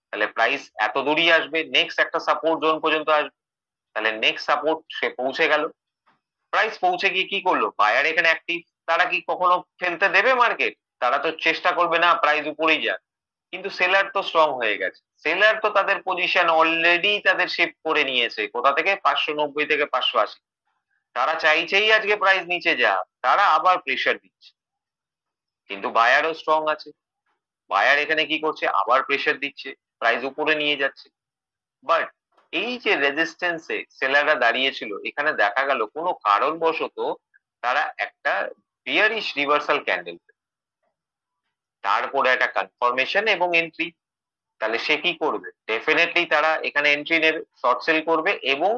তাহলে প্রাইস এত দূরই আসবে, নেক্সট একটা সাপোর্ট জোন পর্যন্ত আসবে, তাহলে নেক্সট সাপোর্ট সে পৌঁছে গেল, প্রাইস পৌঁছে গিয়ে কি করলো, বায়ার এখানে অ্যাক্টিভ, তারা কি কখনো ফেলতে দেবে মার্কেট, তারা তো চেষ্টা করবে না প্রাইস উপরেই যাক। কিন্তু সেলার তো স্ট্রং হয়ে গেছে, সেলার তো তাদের পজিশন অলরেডি তাদের শিফট করে নিয়েছে, কোথা থেকে, 590 থেকে 580, তারা চাইছেই আজকে প্রাইস নিচে যাক, তারা আবার প্রেসার দিচ্ছে, কিন্তু বায়ারও স্ট্রং আছে, বায়ার এখানে কি করছে, আবার প্রেসার দিচ্ছে, প্রাইস উপরে নিয়ে যাচ্ছে। বাট এই যে রেজিস্ট্যান্সে সেলাররা দাঁড়িয়েছিল, এখানে দেখা গেল কোনো কারণবশত তারা একটা বিয়ারিশ রিভার্সাল ক্যান্ডেল, তারপরে একটা কনফার্মেশন এবং এন্ট্রি, তাহলে সে কি করবে, ডেফিনেটলি তারা এখানে এন্ট্রি নেবে, শর্ট সেল করবে এবং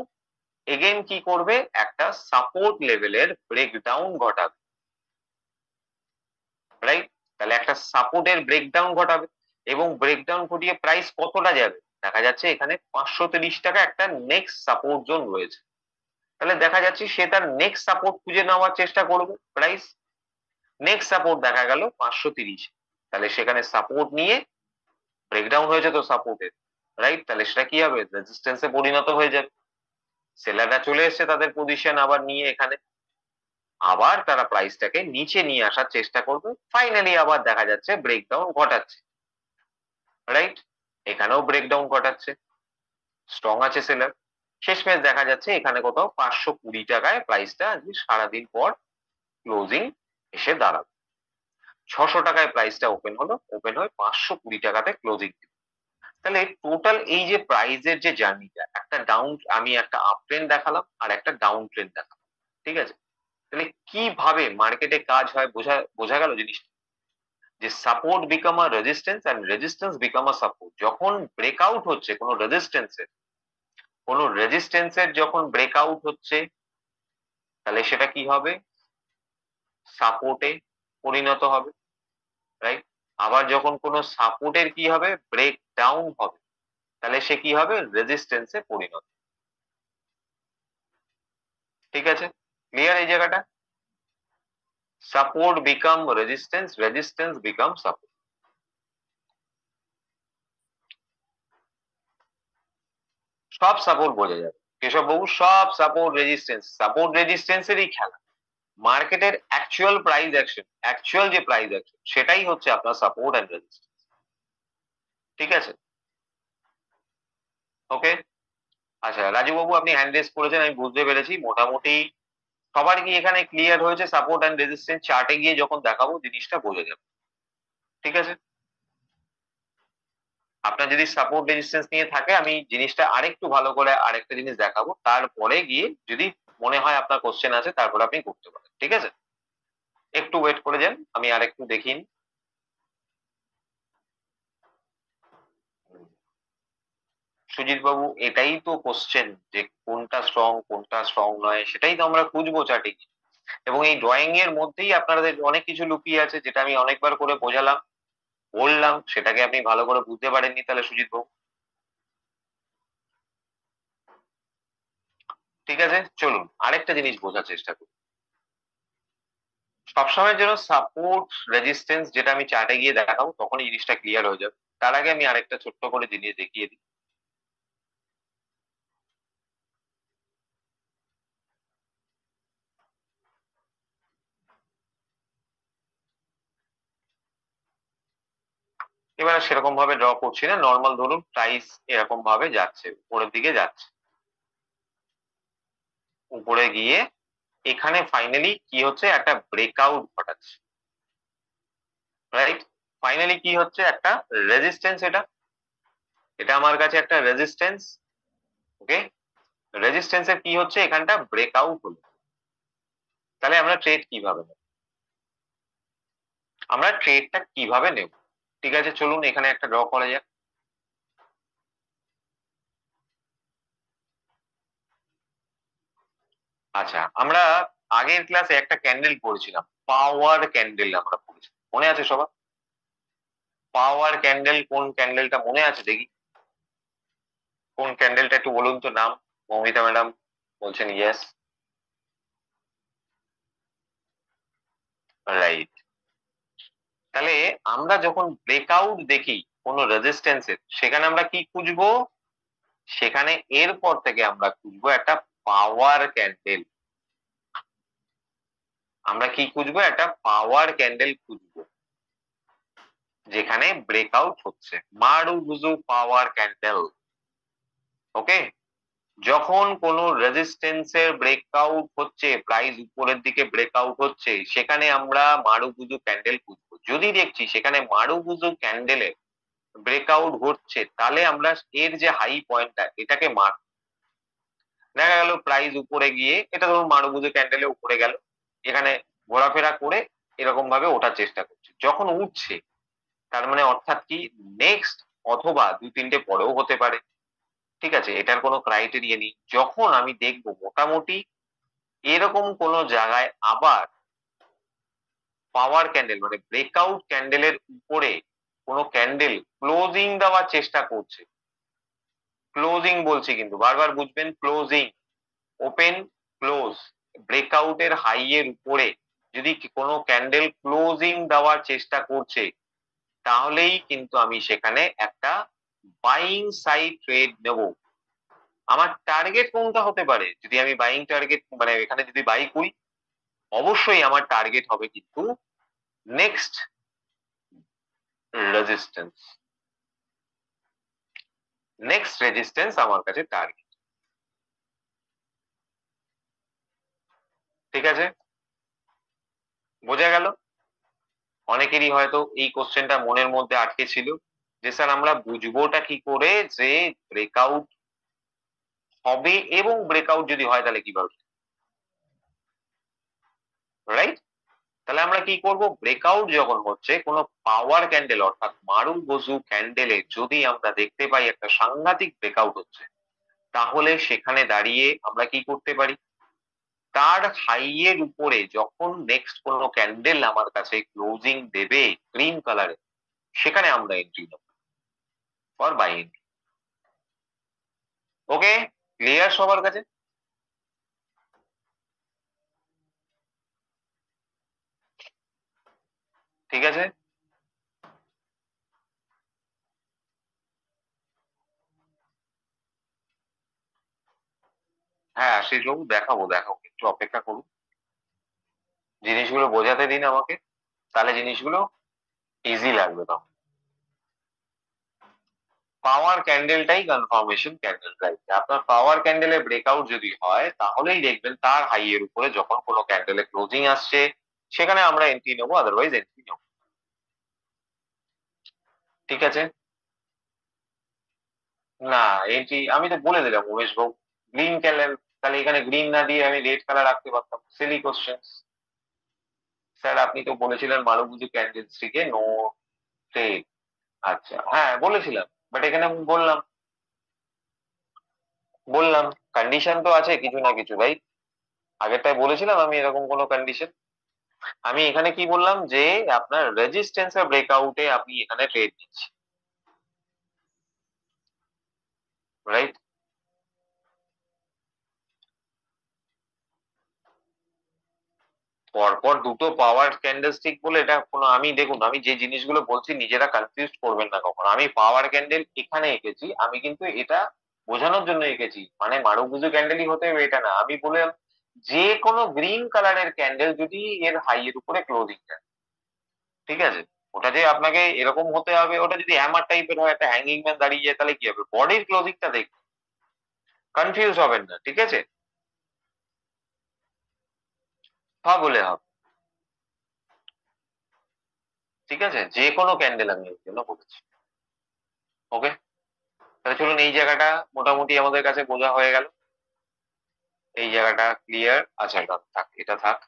এগেন কি করবে, একটা সাপোর্ট লেভেলের ব্রেকডাউন ঘটাবে, রাইট? তাহলে একটা সাপোর্টের ব্রেকডাউন ঘটাবে এবং ব্রেকডাউন ঘটিয়ে প্রাইস কতটা যাবে, দেখা যাচ্ছে এখানে 530 টাকা একটা নেক্সট সাপোর্ট জোন রয়েছে, তাহলে দেখা যাচ্ছে সে তার নেক্সট সাপোর্ট খুঁজে নেওয়ার চেষ্টা করবে, প্রাইস নেক্সট সাপোর্ট দেখা গেল 530, তাহলে সেখানে সাপোর্ট নিয়ে ব্রেকডাউন হয়েছে তো সাপোর্টের, রাইট? তাহলে সেটা কি হবে, রেজিস্ট্যান্সে পরিণত হয়ে যাবে, সেলাররা চলে এসেছে তাদের পজিশন আবার নিয়ে এখানে, আবার তারা প্রাইসটাকে নিচে নিয়ে আসার চেষ্টা করবে, ফাইনালি আবার দেখা যাচ্ছে ব্রেকডাউন ঘটাচ্ছে, রাইট? এখানেও ব্রেকডাউন ঘটাচ্ছে, স্ট্রং আছে সেলার, শেষমেশ দেখা যাচ্ছে এখানে কোথাও 520 টাকায় প্রাইসটা আজকে সারাদিন পর ক্লোজিং এসে দাঁড়াবে, 600 টাকায় প্রাইসটা ওপেন হলো, ওপেন হয়ে 520 টাকাতে ক্লোজিং দিল। তাহলে টোটাল এই যে প্রাইসের যে জার্নিটা, একটা ডাউন, আমি একটা আপ ট্রেন্ড দেখালাম আর একটা ডাউন ট্রেন্ড দেখালাম, ঠিক আছে? তাহলে কিভাবে মার্কেটে কাজ হয়, বোঝা বোঝা গেল জিনিসটা, যে support become a resistance and resistance become a support, যখন ব্রেকআউট হচ্ছে কোনো রেজিস্ট্যান্সের, কোনো রেজিস্ট্যান্সের যখন ব্রেকআউট হচ্ছে, তাহলে সেটা কি হবে, সাপোর্টে পরিণত হবে, রাইট? আবার যখন কোনো সাপোর্টের কি হবে, ব্রেক ডাউন হবে, তাহলে সে কি হবে, রেজিস্ট্যান্সে পরিণত, ঠিক আছে? ক্লিয়ার এই জায়গাটা, support become resistance, resistance become support, সব সাপোর্ট বোঝা যাবে কেশব বাবু, সব সাপোর্ট রেজিস্ট্যান্স, সাপোর্ট রেজিস্ট্যান্সেরই খেলা, মার্কেটের অ্যাকচুয়াল প্রাইস অ্যাকশন, অ্যাকচুয়াল যে প্রাইস অ্যাকশন সেটাই হচ্ছে আপনার সাপোর্ট এন্ড রেজিস্ট্যান্স, ঠিক আছে? ওকে, আচ্ছা রাজু বাবু আপনি হ্যান্ড রেজ করেছেন, আমি বুঝতে পেরেছি, মোটামুটি সবার কি এখানে ক্লিয়ার হয়েছে, সাপোর্ট এন্ড রেজিস্ট্যান্স চার্টে গিয়ে যখন দেখাবো জিনিসটা বোঝা যাবে, ঠিক আছে? আপনার যদি সাপোর্ট রেজিস্ট্যান্স নিয়ে থাকে আমি জিনিসটা আরেকটু ভালো করে আরেকটা জিনিস দেখাবো, তারপরে গিয়ে যদি মনে হয় আপনার কোশ্চেন আছে তারপরে আপনি করতে পারেন, ঠিক আছে? একটু ওয়েট করে যান, আমি আরেকটু দেখিন। সুজিত বাবু, এটাই তো কোশ্চেন, যে কোনটা স্ট্রং নয়, সেটাই তো আমরা খুঁজবো চার্টে। এবং এই ড্রয়িং এর মধ্যেই আপনাদের অনেক কিছু লুকিয়ে আছে, যেটা আমি অনেকবার করে বোঝালাম, বললাম, সেটাকে আপনি ভালো করে বুঝতে পারেননি তাহলে সুজিত বাবু। ঠিক আছে, চলুন আরেকটা জিনিস বোঝার চেষ্টা করি। সবসময়ের জন্য সাপোর্ট রেজিস্ট্যান্স যেটা আমি চার্টে গিয়ে দেখাবো তখনই জিনিসটা ক্লিয়ার হয়ে যাবে। তার আগে আমি আরেকটা ছোট্ট করে জিনিস দেখিয়ে দিই। এবার সেরকম ভাবে ড্র করছি না, নর্মাল ধরুন প্রাইস এরকম ভাবে যাচ্ছে, উপরের দিকে যাচ্ছে, উপরে গিয়ে এখানে ফাইনালি কি হচ্ছে, একটা ব্রেকআউট ঘটাচ্ছে, রাইট? ফাইনালি কি হচ্ছে, একটা রেজিস্ট্যান্স, এটা এটা আমার কাছে একটা রেজিস্ট্যান্স। ওকে, রেজিস্ট্যান্সের কি হচ্ছে, এখানটা ব্রেকআউট হলো। তাহলে আমরা ট্রেড কিভাবে নেব, আমরা ট্রেডটা কিভাবে নেব? ঠিক আছে, চলুন এখানে একটা ড্র করা যাক। আচ্ছা, আমরা আগের ক্লাসে একটা ক্যান্ডেল পড়েছিলাম, পাওয়ার ক্যান্ডেল আমরা পড়েছিলাম, মনে আছে সবার? পাওয়ার ক্যান্ডেল কোন ক্যান্ডেলটা মনে আছে দেখি, কোন ক্যান্ডেলটা একটু বলুন তো নাম। মৌমিতা ম্যাডাম বলছেন ইয়েস, রাইট। তাহলে আমরা যখন ব্রেকআউট দেখি কোন রেজিস্ট্যান্সের, সেখানে আমরা কি খুঁজবো, সেখানে এরপর থেকে আমরা খুঁজবো একটা পাওয়ার ক্যান্ডেল। আমরা কি খুঁজবো, একটা পাওয়ার ক্যান্ডেল খুঁজবো যেখানে ব্রেকআউট হচ্ছে, মারুবুজু পাওয়ার ক্যান্ডেল। ওকে, যখন কোন রেজিস্ট্যান্সের ব্রেকআউট হচ্ছে, প্রাইস উপরের দিকে ব্রেকআউট হচ্ছে, সেখানে আমরা মারুবুজু ক্যান্ডেল খুঁজবো। যদি দেখছি সেখানে মারুবুজু ক্যান্ডেলের ব্রেকআউট ঘটছে, তাহলে আমরা এর যে হাই পয়েন্টটা এটাকে মার্ক। দেখা গেল প্রাইস উপরে গিয়ে, এটা ধরুন মারুবুজু ক্যান্ডেলে উপরে গেল, এখানে ঘোরাফেরা করে এরকম ভাবে ওঠার চেষ্টা করছে, যখন উঠছে তার মানে অর্থাৎ কি, নেক্সট অথবা দুই তিনটে পরেও হতে পারে, ঠিক আছে, এটার কোনো ক্রাইটেরিয়া নেই। যখন আমি দেখবো মোটামুটি এরকম কোন জায়গায় আবার পাওয়ার ক্যান্ডেল মানে ব্রেকআউট ক্যান্ডেলের উপরে কোনো ক্যান্ডেল ক্লোজিং দেওয়ার চেষ্টা করছে, ক্লোজিং বলছি কিন্তু বারবার বুঝবেন, ক্লোজিং, ওপেন ক্লোজ, ব্রেকআউটের হাই এর উপরে যদি কোনো ক্যান্ডেল ক্লোজিং দেওয়ার চেষ্টা করছে, তাহলেই কিন্তু আমি সেখানে একটা বাইং সাইড ট্রেড নেব। আমার টার্গেট কোনটা হতে পারে, যদি আমি বাইং টার্গেট মানে এখানে যদি বাই করি, অবশ্যই আমার টার্গেট হবে কিন্তু নেক্সট রেজিস্ট্যান্স, নেক্সট রেজিস্ট্যান্স আমার কাছে টার্গেট। ঠিক আছে, বোঝা গেল? অনেকেরই হয়তো এই কোশ্চেনটা মনের মধ্যে আটকে ছিল, যে স্যার আমরা বুঝবোটা কি করে যে ব্রেকআউট হবে, এবং ব্রেকআউট যদি হয় তাহলে কিভাবে, রাইট? তাহলে আমরা কি করব, ব্রেকআউট যখন হচ্ছে কোনো পাওয়ার ক্যান্ডেল অর্থাৎ মারুবোজু ক্যান্ডেলে যদি আমরা দেখতে পাই একটা সাংঘাতিক ব্রেকআউট হচ্ছে, তাহলে সেখানে দাঁড়িয়ে আমরা কি করতে পারি, তার হাই এর উপরে যখন নেক্সট কোনো ক্যান্ডেল আমার কাছে ক্লোজিং দেবে গ্রিন কালারে, সেখানে আমরা এন্ট্রি নেব for buy entry. Okay, clear সবার কাছে? ঠিক আছে, হ্যাঁ আশিস বাবু, দেখাবো দেখাবো, একটু অপেক্ষা করুন, জিনিসগুলো বোঝাতে দিন আমাকে, তাহলে জিনিসগুলো ইজি লাগবে তখন। পাওয়ার ক্যান্ডেলটাই কনফার্মেশন ক্যান্ডেল, রাইট? আপনার পাওয়ার ক্যান্ডেলে ব্রেকআউট যদি হয়, তাহলেই দেখবেন তার হাই এর উপরে যখন কোনো ক্যান্ডেলে ক্লোজিং আসছে, সেখানে আমরা এন্ট্রি নেবো, আদারওয়াইজ এন্ট্রি নেবো। ঠিক আছে, না, এটি আমি তো বলে দিলাম উমেশ বাবু, গ্রিন কালার। তাহলে এখানে গ্রিন না দিয়ে আমি রেড কালার রাখতে পারতাম, সিলি কোশ্চেন। স্যার আপনি তো বলেছিলেন মারুবুজু ক্যান্ডেলস্টিকে নো ট্রেড। আচ্ছা হ্যাঁ বলেছিলাম, বাট এখানে আমি বললাম বললাম কন্ডিশন তো আছে কিছু না কিছু ভাই। আগেরটায় বলেছিলাম আমি এরকম কোনো কন্ডিশন? আমি এখানে কি বললাম যে আপনার রেজিস্ট্যান্স এর ব্রেকআউটে আপনি এখানে ট্রেড নিচ্ছি, রাইট? পরপর দুটো পাওয়ার ক্যান্ডেলস্টিক বলে এটা কোনো, আমি দেখুন আমি যে জিনিসগুলো বলছি নিজেরা কনফিউজ করবেন না কখনো। আমি পাওয়ার ক্যান্ডেল এখানে এঁকেছি, আমি কিন্তু এটা বোঝানোর জন্য এঁকেছি, মানে মারুবুজু ক্যান্ডেলই হতে হবে এটা না। আমি বললাম যে কোনো গ্রিন কালারের ক্যান্ডেল যদি এর হাই এর উপরে ক্লোজিং দেয়, ঠিক আছে, ওটা যে আপনাকে এরকম হতে হবে, ওটা যদি হ্যামার টাইপের হয়, একটা হ্যাঙ্গিং ম্যান দাঁড়িয়ে যায়, তাহলে কি হবে? বডির ক্লোজিংটা দেখুন, কনফিউজ হবেন না, ঠিক আছে? বলে হবে, ঠিক আছে, যে কোনো ক্যান্ডেল আমি এর জন্য বলেছি। ওকে, তাহলে চলুন এই জায়গাটা মোটামুটি আমাদের কাছে বোঝা হয়ে গেল। এই জায়গাটা ক্লিয়ার। আচ্ছা এটা থাক, এটা থাক।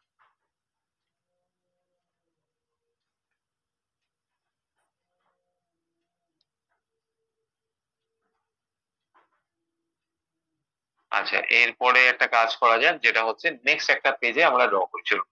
আচ্ছা এরপরে একটা কাজ করা যাক, যেটা হচ্ছে নেক্সট একটা পেজে আমরা ড্র করি, চলুন।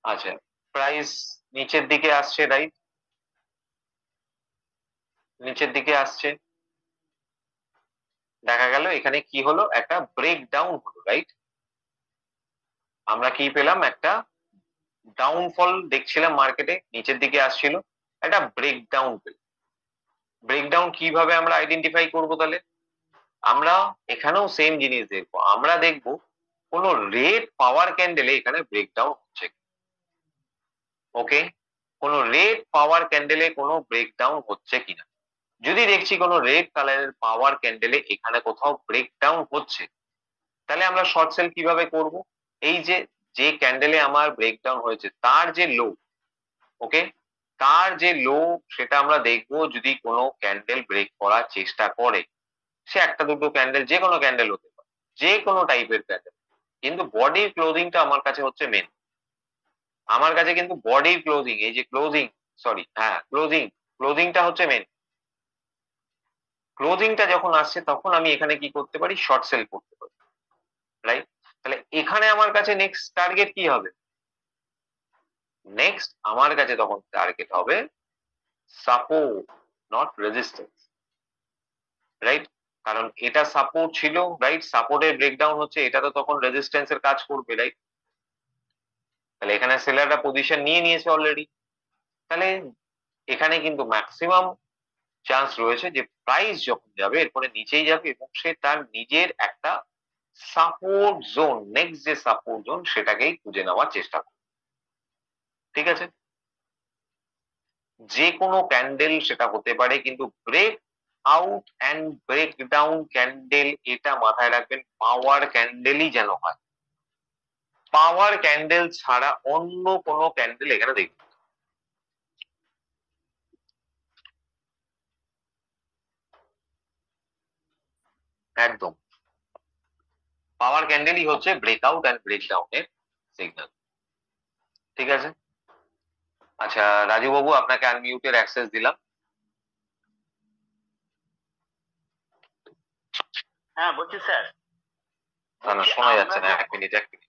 আচ্ছা, প্রাইস নিচের দিকে আসছে, রাইট? নিচের দিকে আসছে, দেখা গেল এখানে কি হলো, একটা ব্রেক ডাউন হলো, রাইট? আমরা কি পেলাম? একটা ডাউনফল দেখছিলাম মার্কেটে, নিচের দিকে আসছিল, একটা ব্রেকডাউন পেলাম। ব্রেকডাউন কিভাবে আমরা আইডেন্টিফাই করব তাহলে? আমরা এখানেও সেম জিনিস দেখবো, আমরা দেখবো কোনো রেড পাওয়ার ক্যান্ডেলে এখানে ব্রেকডাউন হচ্ছে। ওকে, কোনো রেড পাওয়ার ক্যান্ডেলে কোনো ব্রেকডাউন হচ্ছে কিনা। যদি দেখছি কোনো রেড কালারের পাওয়ার ক্যান্ডেলে এখানে কোথাও ব্রেকডাউন হচ্ছে, তাহলে আমরা শর্ট সেল কিভাবে করব? এই যে যে ক্যান্ডেলে আমার ব্রেকডাউন হয়েছে তার যে লো, ওকে, তার যে লো, সেটা আমরা দেখবো। যদি কোনো ক্যান্ডেল ব্রেক করার চেষ্টা করে, সে একটা দুটো ক্যান্ডেল, যে কোনো ক্যান্ডেল হতে পারে, যে কোনো টাইপের ক্যান্ডেল, কিন্তু বডির ক্লোজিংটা আমার কাছে হচ্ছে মেন। আমার কাছে কিন্তু বডির ক্লোজিং, এই যে ক্লোজিং, সরি হ্যাঁ ক্লোজিং, ক্লোজিংটা হচ্ছে মেন। ক্লোজিংটা যখন আসছে তখন আমি এখানে কি করতে পারি? শর্ট সেল করতে পারি, রাইট? তাহলে এখানে আমার কাছে নেক্সট টার্গেট কি হবে? নেক্সট আমার কাছে তখন টার্গেট হবে সাপোর্ট, নট রেজিস্ট্যান্স, রাইট? কারণ এটা সাপোর্ট ছিল, রাইট? সাপোর্টের ব্রেকডাউন হচ্ছে, এটা তো তখন রেজিস্ট্যান্স এর কাজ করবে, রাইট? তাহলে এখানে সেলাররা পজিশন নিয়ে নিয়েছে অলরেডি। তাহলে এখানে কিন্তু ম্যাক্সিমাম চান্স রয়েছে যে প্রাইস যখন যাবে এরপরে নিচেই যাবে, এবং সে তার নিজের একটা সাপোর্ট জোন, নেক্সট যে সাপোর্ট জোন সেটাকেই খুঁজে নেওয়ার চেষ্টা করবে, ঠিক আছে? যে কোনো ক্যান্ডেল সেটা হতে পারে, কিন্তু break out and break down candle, এটা মাথায় রাখবেন, পাওয়ার ক্যান্ডেলই যেন হয়। পাওয়ার ক্যান্ডেল ছাড়া অন্য কোনো ক্যান্ডেল এখানে দেখবেন না। একদম পাওয়ার ক্যান্ডেলই হচ্ছে ব্রেকআউট অ্যান্ড ব্রেক ডাউনের সিগন্যাল, ঠিক আছে? আচ্ছা রাজু বাবু, আপনাকে আনমিউটের অ্যাক্সেস দিলাম। হ্যাঁ বলছি স্যার, না না, বলছি শোনা আমরা যাচ্ছে না, এক যখন মিনিট এক মিনিট।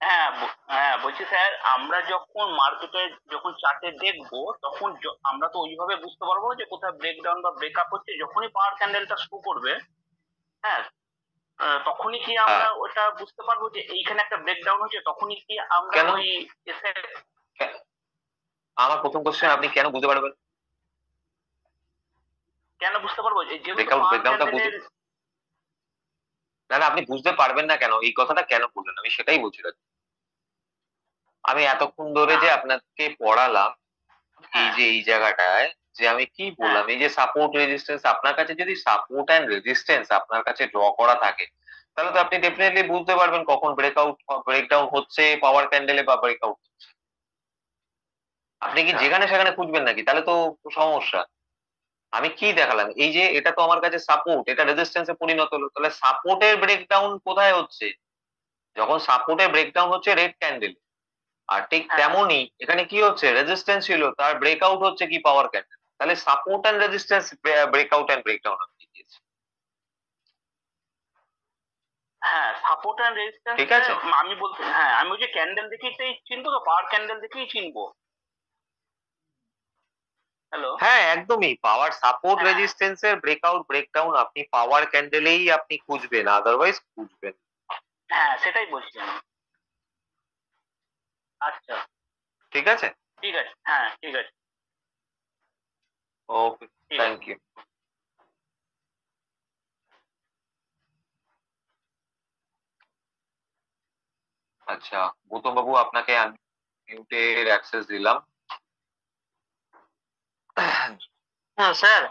হ্যাঁ বলছি স্যার, আমরা যখন মার্কেটে যখন চার্টে দেখবো তখন আমরা তো ওইভাবে বুঝতে পারবো যে কোথায় ব্রেকডাউন বা ব্রেকআপ হচ্ছে। যখনই পাওয়ার ক্যান্ডেলটা শো করবে, হ্যাঁ, তখনই কি হ্যাঁ, আমরা ওটা বুঝতে পারবো যে এইখানে একটা ব্রেকডাউন হচ্ছে? তখনই কি আমরা কেন? ওই এসে আমার প্রথম কোশ্চেন, আপনি কেন বুঝতে পারবেন? কেন বুঝতে পারবো? যেহেতু ব্রেকআউট পাওয়ার ব্রেকডাউনটা বুঝে, ক্যান্ডেলের না না আপনি বুঝতে পারবেন না কেন, এই কথাটা কেন বললেন, আমি সেটাই বলছি রাজু। আমি এতক্ষণ ধরে না, যে আপনাকে পড়ালাম, এই হ্যাঁ যে এই জায়গাটায় যে আমি কি বললাম, এই যে সাপোর্ট রেজিস্ট্যান্স, আপনার কাছে যদি সাপোর্ট অ্যান্ড রেজিস্ট্যান্স আপনার কাছে ড্র করা থাকে, তাহলে তো আপনি ডেফিনেটলি বুঝতে পারবেন কখন ব্রেকডাউন হচ্ছে পাওয়ার ক্যান্ডেলে বা ব্রেকআউট। আপনি কি আচ্ছা। যেখানে সেখানে খুঁজবেন নাকি? তাহলে তো সমস্যা। আমি কি দেখালাম, এই যে এটা তো আমার কাছে সাপোর্ট, এটা রেজিস্ট্যান্সে পরিণত হলো, তাহলে সাপোর্টের ব্রেকডাউন কোথায় হচ্ছে? যখন সাপোর্টের ব্রেকডাউন হচ্ছে রেড ক্যান্ডেল। আর ঠিক হ্যাঁ তেমনই এখানে কি হচ্ছে, রেজিস্ট্যান্স ছিল, তার ব্রেকআউট হচ্ছে কি পাওয়ার ক্যান্ডেল। তাহলে support and resistance, breakout and breakdown আমি দিয়েছি। হ্যাঁ, সাপোর্ট অ্যান্ড রেজিস্ট্যান্স ঠিক আছে। আমি বলতে, হ্যাঁ আমি ওই যে ক্যান্ডেল দেখেই চিনবো, তো পাওয়ার ক্যান্ডেল দেখেই চিনবো। হ্যালো। হ্যাঁ, একদমই পাওয়ার সাপোর্ট হ্যাঁ রেজিস্ট্যান্স এর ব্রেকআউট ব্রেকডাউন আপনি পাওয়ার ক্যান্ডেলেই আপনি খুঁজবেন, আদারওয়াইজ খুঁজবেন না। হ্যাঁ, সেটাই বলছি আমি। আচ্ছা, ঠিক আছে। ঠিক আছে, হ্যাঁ ঠিক আছে। ওকে, ঠিক আছে। Thank you. আচ্ছা, গৌতম বাবু, আপনাকে আনমিউটের অ্যাক্সেস দিলাম। হ্যাঁ স্যার,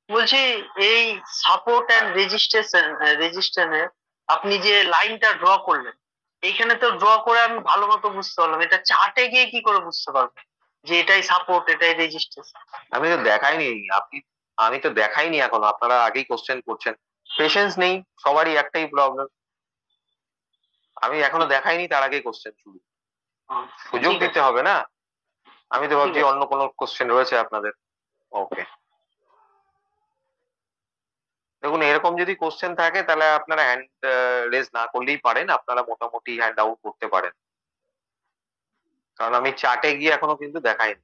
বলছি এই সাপোর্ট এন্ড রেজিস্ট্যান্সের আপনি যে লাইনটা ড্র করলেন, এইখানে তো ড্র করে আমি ভালো মতো বুঝতে পারলাম, এটা চার্টে গিয়ে কি করে বুঝতে পারবো যে এটাই সাপোর্ট এটাই রেজিস্ট্যান্স? আমি তো দেখাইনি আপনি, আমি তো দেখাইনি এখনো, আপনারা আগেই কোশ্চেন করছেন। পেশেন্স নেই, সবারই একটাই প্রবলেম। আমি এখনো দেখাইনি, তার আগেই কোশ্চেন শুরু। সুযোগ ঠিক দিতে আছে, হবে না। আমি তো ঠিক ভাবছি আছে। অন্য কোনো কোশ্চেন রয়েছে আপনাদের। ওকে, দেখুন এরকম যদি কোশ্চেন থাকে তাহলে আপনারা হ্যান্ড রেজ না করলেই পারেন, আপনারা মোটামুটি হ্যান্ড আউট করতে পারেন, কারণ আমি চার্টে গিয়ে এখনো কিন্তু দেখাইনি।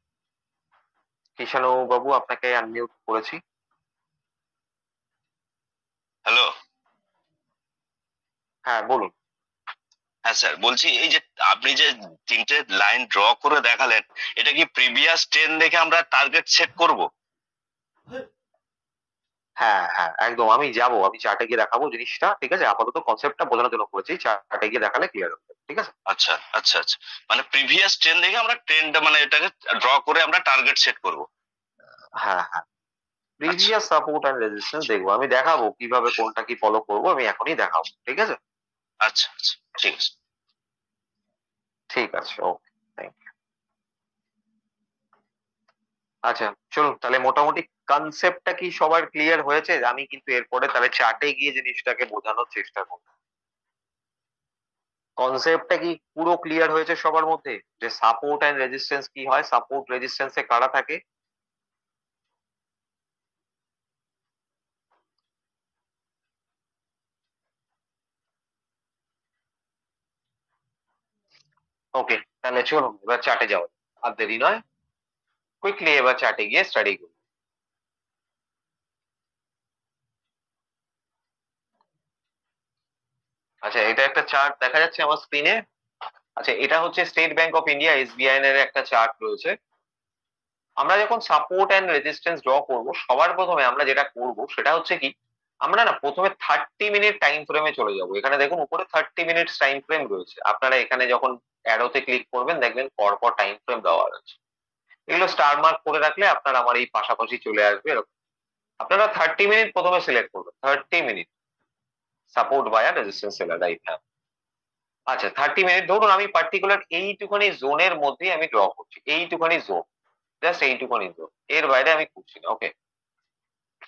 কৃষাণু বাবু, আপনাকে আনমিউট করেছি। হ্যালো। হ্যাঁ, বলুন। হ্যাঁ স্যার, বলছি এই যে আপনি যে তিনটে লাইন ড্র করে দেখালেন, এটা কি প্রিভিয়াস ট্রেন দেখে আমরা টার্গেট সেট করব? হ্যাঁ হ্যাঁ, একদম, আমি চার্টে গিয়ে দেখাবো জিনিসটা, ঠিক আছে। আপাতত কনসেপ্টটা বোঝানোর জন্য করেছি, চার্টে গিয়ে দেখালে ক্লিয়ার হবে, ঠিক আছে। আচ্ছা আচ্ছা আচ্ছা, মানে প্রিভিয়াস ট্রেন দেখে আমরা ট্রেনটা মানে এটাকে ড্র করে আমরা টার্গেট সেট করব। হ্যাঁ হ্যাঁ, আচ্ছা প্রিভিয়াস সাপোর্ট অ্যান্ড রেজিস্ট্যান্স দেখবো, আমি দেখাবো কিভাবে কোনটা কি ফলো করবো, আমি এখনই দেখাবো, ঠিক আছে। আচ্ছা আচ্ছা, ঠিক আছে। ঠিক আছে, ওকে, থ্যাংক ইউ। আচ্ছা, চলুন তাহলে মোটামুটি কনসেপ্টটা কি সবার ক্লিয়ার হয়েছে? আমি কিন্তু এরপরে তাহলে চার্টে গিয়ে জিনিসটাকে বোঝানোর চেষ্টা করব। কনসেপ্টটা কি পুরো ক্লিয়ার হয়েছে সবার মধ্যে, যে সাপোর্ট অ্যান্ড রেজিস্ট্যান্স কি হয়, সাপোর্ট রেজিস্ট্যান্সে কারা থাকে? ওকে, তাহলে চলুন এবার চার্টে যাও, আর দেরি নয়, কুইকলি এবার চার্টে গিয়ে স্টাডি করুন। আচ্ছা, এটা একটা চার্ট দেখা যাচ্ছে আমার স্ক্রিনে। আচ্ছা, এটা হচ্ছে state bank of India, SBI এর একটা চার্ট রয়েছে। আমরা যখন সাপোর্ট অ্যান্ড রেজিস্ট্যান্স ড্র করব, সবার প্রথমে আমরা যেটা করব সেটা হচ্ছে কি, আমরা না প্রথমে 30 মিনিট টাইম ফ্রেমে চলে যাব। এখানে দেখুন উপরে 30 মিনিটস টাইম ফ্রেম রয়েছে, আপনারা এখানে যখন অ্যারোতে ক্লিক করবেন দেখবেন পরপর টাইম ফ্রেম দেওয়া রয়েছে। এগুলো স্টার মার্ক করে রাখলে আপনার আমার এই পাশাপাশি চলে আসবে এরকম। আপনারা 30 মিনিট প্রথমে সিলেক্ট করবেন, 30 minute support buyer resistance seller, right? হ্যাঁ। আচ্ছা, 30 মিনিট ধরুন, আমি পার্টিকুলার এইটুখানি জোনের মধ্যেই আমি ড্র করছি, এইটুখানি জোন, জাস্ট এইটুখানি জোন, এর বাইরে আমি করছি না। ওকে,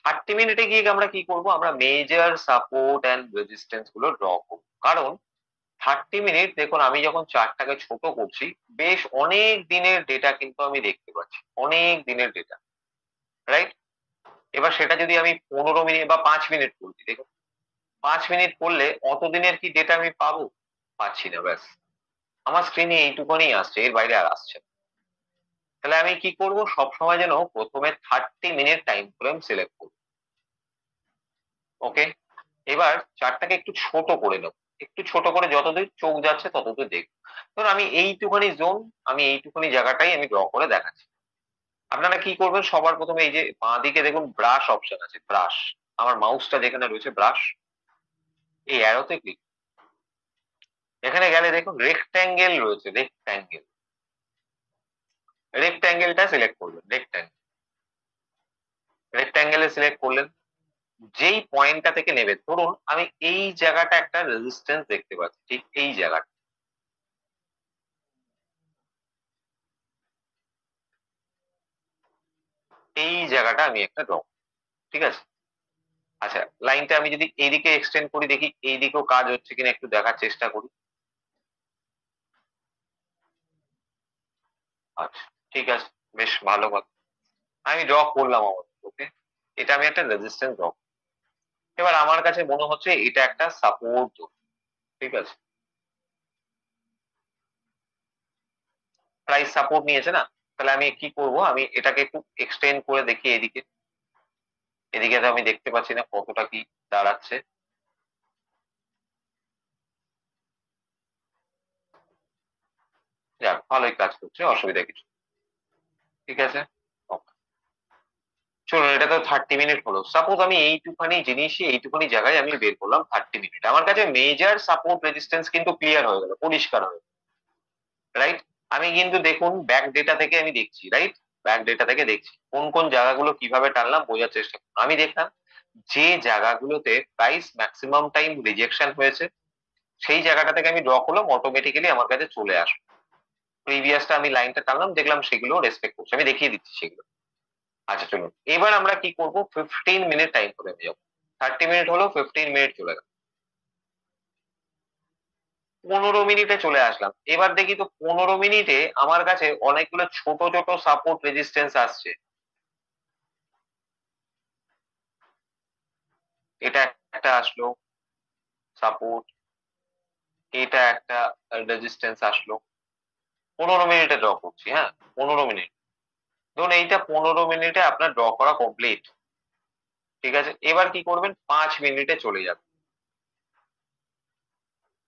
30 মিনিটে গিয়ে আমরা কি করব, আমরা মেজর সাপোর্ট অ্যান্ড রেজিস্ট্যান্স গুলো ড্র করবো। কারণ 30 মিনিট দেখুন, আমি যখন চার্টটাকে ছোট করছি, বেশ অনেক দিনের ডেটা কিন্তু আমি দেখতে পাচ্ছি, অনেক দিনের ডেটা, রাইট? এবার সেটা যদি আমি 15 মিনিট বা 5 মিনিট করছি, দেখুন 5 মিনিট করলে অত দিনের কি ডেটা আমি পাবো? পাচ্ছি না, ব্যাস আমার স্ক্রিনে এইটুকুনি আসছে, এর বাইরে আর আসছে না। তাহলে আমি কি করব, সবসময় যেন প্রথমে 30 মিনিট টাইম ফ্রেম সিলেক্ট করব। ওকে, এবার চার্টটাকে একটু ছোট করে নেব, একটু ছোট করে যতদূর চোখ যাচ্ছে ততদূর দেখব। ধরুন আমি এইটুখানি জোন, আমি এইটুখানি জায়গাটাই আমি ড্র করে দেখাচ্ছি। আপনারা কি করবেন, সবার প্রথমে এই যে বাঁ দিকে দেখুন ব্রাশ অপশন আছে, ব্রাশ, আমার মাউসটা যেখানে রয়েছে ব্রাশ, এই অ্যারোতে ক্লিক, এখানে গেলে দেখুন রেক্ট্যাঙ্গেল রয়েছে, রেক্ট্যাঙ্গেলটা সিলেক্ট করবেন, রেক্ট্যাঙ্গেল। রেক্ট্যাঙ্গেলে সিলেক্ট করলেন, যেই পয়েন্টটা থেকে নেবে, ধরুন আমি এই জায়গাটা একটা রেজিস্ট্যান্স দেখতে পাচ্ছি, ঠিক এই জায়গাটা, এই জায়গাটা আমি একটা ড্র, ঠিক আছে। আচ্ছা, লাইনটা আমি যদি এইদিকে এক্সটেন্ড করি, দেখি এইদিকেও কাজ হচ্ছে কিনা একটু দেখার চেষ্টা করি। আচ্ছা, ঠিক আছে, বেশ ভালো কথা, আমি ড্র করলাম আমার, ওকে, এটা আমি একটা রেজিস্ট্যান্স ড্র। এবার আমার কাছে মনে হচ্ছে এটা একটা সাপোর্ট, ঠিক আছে, প্রাইস সাপোর্ট নিয়েছে না, তাহলে আমি কি করব, আমি এটাকে একটু এক্সটেন্ড করে দেখি এদিকে, এদিকে তো আমি দেখতে পাচ্ছি না কতটা কি দাঁড়াচ্ছে। যাক, ভালোই কাজ করছে, অসুবিধা কিছু, ঠিক আছে। Okay. চলুন, এটা তো 30 মিনিট হলো, সাপোজ আমি এইটুখানি জিনিসই এইটুখানি জায়গায় আমি বের করলাম 30 মিনিট, আমার কাছে মেজর সাপোর্ট রেজিস্ট্যান্স কিন্তু ক্লিয়ার হয়ে গেল, পরিষ্কার হয়ে গেল, রাইট। আমি কিন্তু দেখুন ব্যাক ডেটা থেকে আমি দেখছি, রাইট, ব্যাক ডেটা থেকে দেখছি কোন কোন জায়গাগুলো কিভাবে টানলাম বোঝার চেষ্টা করুন। আমি দেখলাম যে জায়গাগুলোতে প্রাইস ম্যাক্সিমাম টাইম রিজেকশন হয়েছে, সেই জায়গাটা থেকে আমি ড্র করলাম, অটোমেটিক্যালি আমার কাছে চলে আসলো। প্রিভিয়াসটা আমি লাইনটা টানলাম, দেখলাম সেগুলো রেসপেক্ট করছে, আমি দেখিয়ে দিচ্ছি সেগুলো। আচ্ছা চলুন, এবার আমরা কি করব, 15 মিনিট টাইম করে আমি যাবো, 30 মিনিট হলো, 15 মিনিট চলে গেল, 15 মিনিটে চলে আসলাম। এবার দেখি তো 15 মিনিটে আমার কাছে অনেকগুলো ছোট ছোট সাপোর্ট রেজিস্ট্যান্স আসছে, এটা একটা আসলো সাপোর্ট, এটা একটা রেজিস্ট্যান্স আসলো। 15 মিনিটে ড্র করছি, হ্যাঁ, 15 মিনিট, ধরুন এইটা 15 মিনিটে আপনার ড্র করা কমপ্লিট, ঠিক আছে। এবার কি করবেন, 5 মিনিটে চলে যাবেন,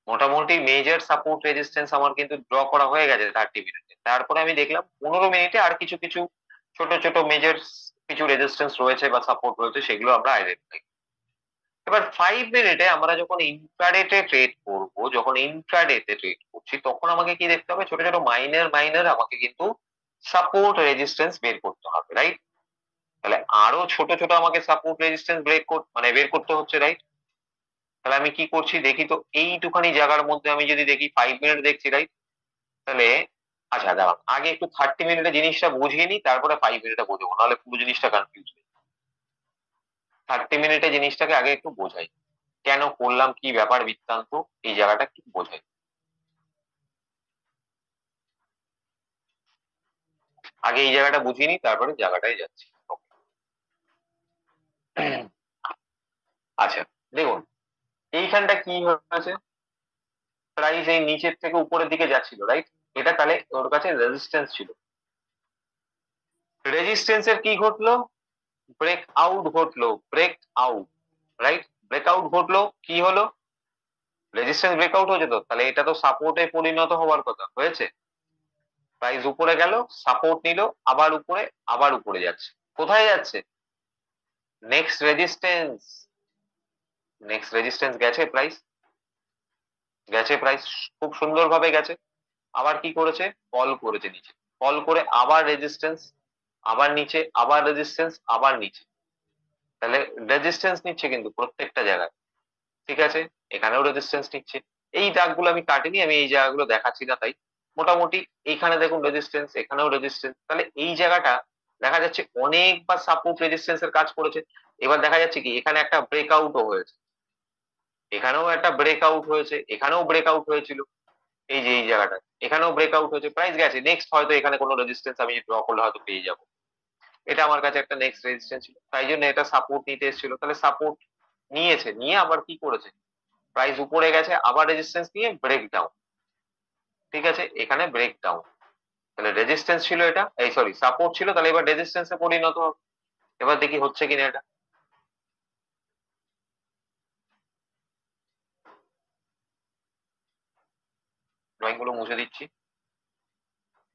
মোটামুটি মেজর সাপোর্ট রেজিস্ট্যান্স আমার কিন্তু ড্র করা হয়ে গেছে 30 মিনিটে। তারপরে আমি দেখলাম 15 মিনিটে আর কিছু কিছু ছোট ছোট মেজর কিছু রেজিস্ট্যান্স রয়েছে বা সাপোর্ট রয়েছে, সেগুলো আমরা আইডেন্টিফাই। এবার 5 মিনিটে আমরা যখন ইন্ট্রাডেতে ট্রেড করব, যখন ইন্ট্রাডেতে ট্রেড করছি, তখন আমাকে কি দেখতে হবে, ছোট ছোট মাইনার মাইনার আমাকে কিন্তু সাপোর্ট রেজিস্ট্যান্স বের করতে হবে, রাইট। তাহলে আরো ছোট ছোট আমাকে সাপোর্ট রেজিস্ট্যান্স মানে বের করতে হচ্ছে, রাইট। তাহলে আমি কি করছি দেখি তো, এইটুখানি জায়গার মধ্যে আমি যদি দেখি 5 মিনিট দেখছি, রাইট, তাহলে আচ্ছা দাঁড়ান, আগে একটু 30 মিনিটে জিনিসটা বুঝিয়ে নিই, তারপরে 5 মিনিটে বুঝবো, নাহলে পুরো জিনিসটা কনফিউজ হয়ে 30 মিনিটে জিনিসটাকে আগে একটু বোঝাই, কেন করলাম, কি ব্যাপার বৃত্তান্ত, এই জায়গাটা একটু বোঝাই। আগে এই জায়গাটা বুঝিয়ে নিই, তারপরে জায়গাটায় যাচ্ছি। আচ্ছা, দেখুন এইখানটা কি হয়েছে, প্রাইস এই নিচের থেকে উপরের দিকে যাচ্ছিল, রাইট, এটা তাহলে ওর কাছে রেজিস্ট্যান্স ছিল, রেজিস্ট্যান্সের কি ঘটলো, ব্রেক আউট ঘটলো, break out, right, break out ঘটলো, কি হলো, রেজিস্ট্যান্স ব্রেকআউট হয়েছে, তো তাহলে এটা তো সাপোর্টে পরিণত হওয়ার কথা, হয়েছে, প্রাইস উপরে গেল, সাপোর্ট নিল, আবার উপরে, আবার উপরে যাচ্ছে, কোথায় যাচ্ছে, নেক্সট রেজিস্ট্যান্স, নেক্সট রেজিস্ট্যান্স গেছে প্রাইস, গেছে প্রাইস, খুব সুন্দরভাবে গেছে। আবার কি করেছে, কল করেছে নিচে, কল করে আবার রেজিস্ট্যান্স, আবার নিচে, আবার রেজিস্ট্যান্স, আবার নিচে, তাহলে রেজিস্ট্যান্স নিচ্ছে কিন্তু প্রত্যেকটা জায়গায়, ঠিক আছে, এখানেও রেজিস্ট্যান্স নিচ্ছে। এই দাগগুলো আমি কাটিনি, আমি এই জায়গাগুলো দেখাচ্ছি না, তাই মোটামুটি এইখানে দেখুন রেজিস্ট্যান্স, এখানেও রেজিস্ট্যান্স, তাহলে এই জায়গাটা দেখা যাচ্ছে অনেকবার সাপোর্ট রেজিস্ট্যান্স এর কাজ করেছে। এবার দেখা যাচ্ছে কি এখানে একটা ব্রেকআউটও হয়েছে, এখানেও একটা ব্রেকআউট হয়েছে, এখানেও ব্রেকআউট হয়েছিল, এই যে এই জায়গাটা, এখানেও ব্রেকআউট হয়েছে, প্রাইস গেছে, নেক্সট হয়তো এখানে কোনো রেজিস্ট্যান্স আমি ড্র করলে হয়তো পেয়ে যাবো, এটা আমার কাছে একটা নেক্সট রেজিস্ট্যান্স ছিল, তাই জন্য এটা সাপোর্ট নিতে এসেছিল, তাহলে সাপোর্ট নিয়েছে, নিয়ে আবার কি করেছে, প্রাইস উপরে গেছে, আবার রেজিস্ট্যান্স নিয়ে ব্রেক ডাউন, ঠিক আছে, এখানে ব্রেক ডাউন, তাহলে রেজিস্ট্যান্স ছিল এটা, এই সরি সাপোর্ট ছিল, তাহলে এবার রেজিস্ট্যান্সে পরিণত হবে। এবার দেখি হচ্ছে কিনা এটা, ড্রয়িং গুলো মুছে দিচ্ছি।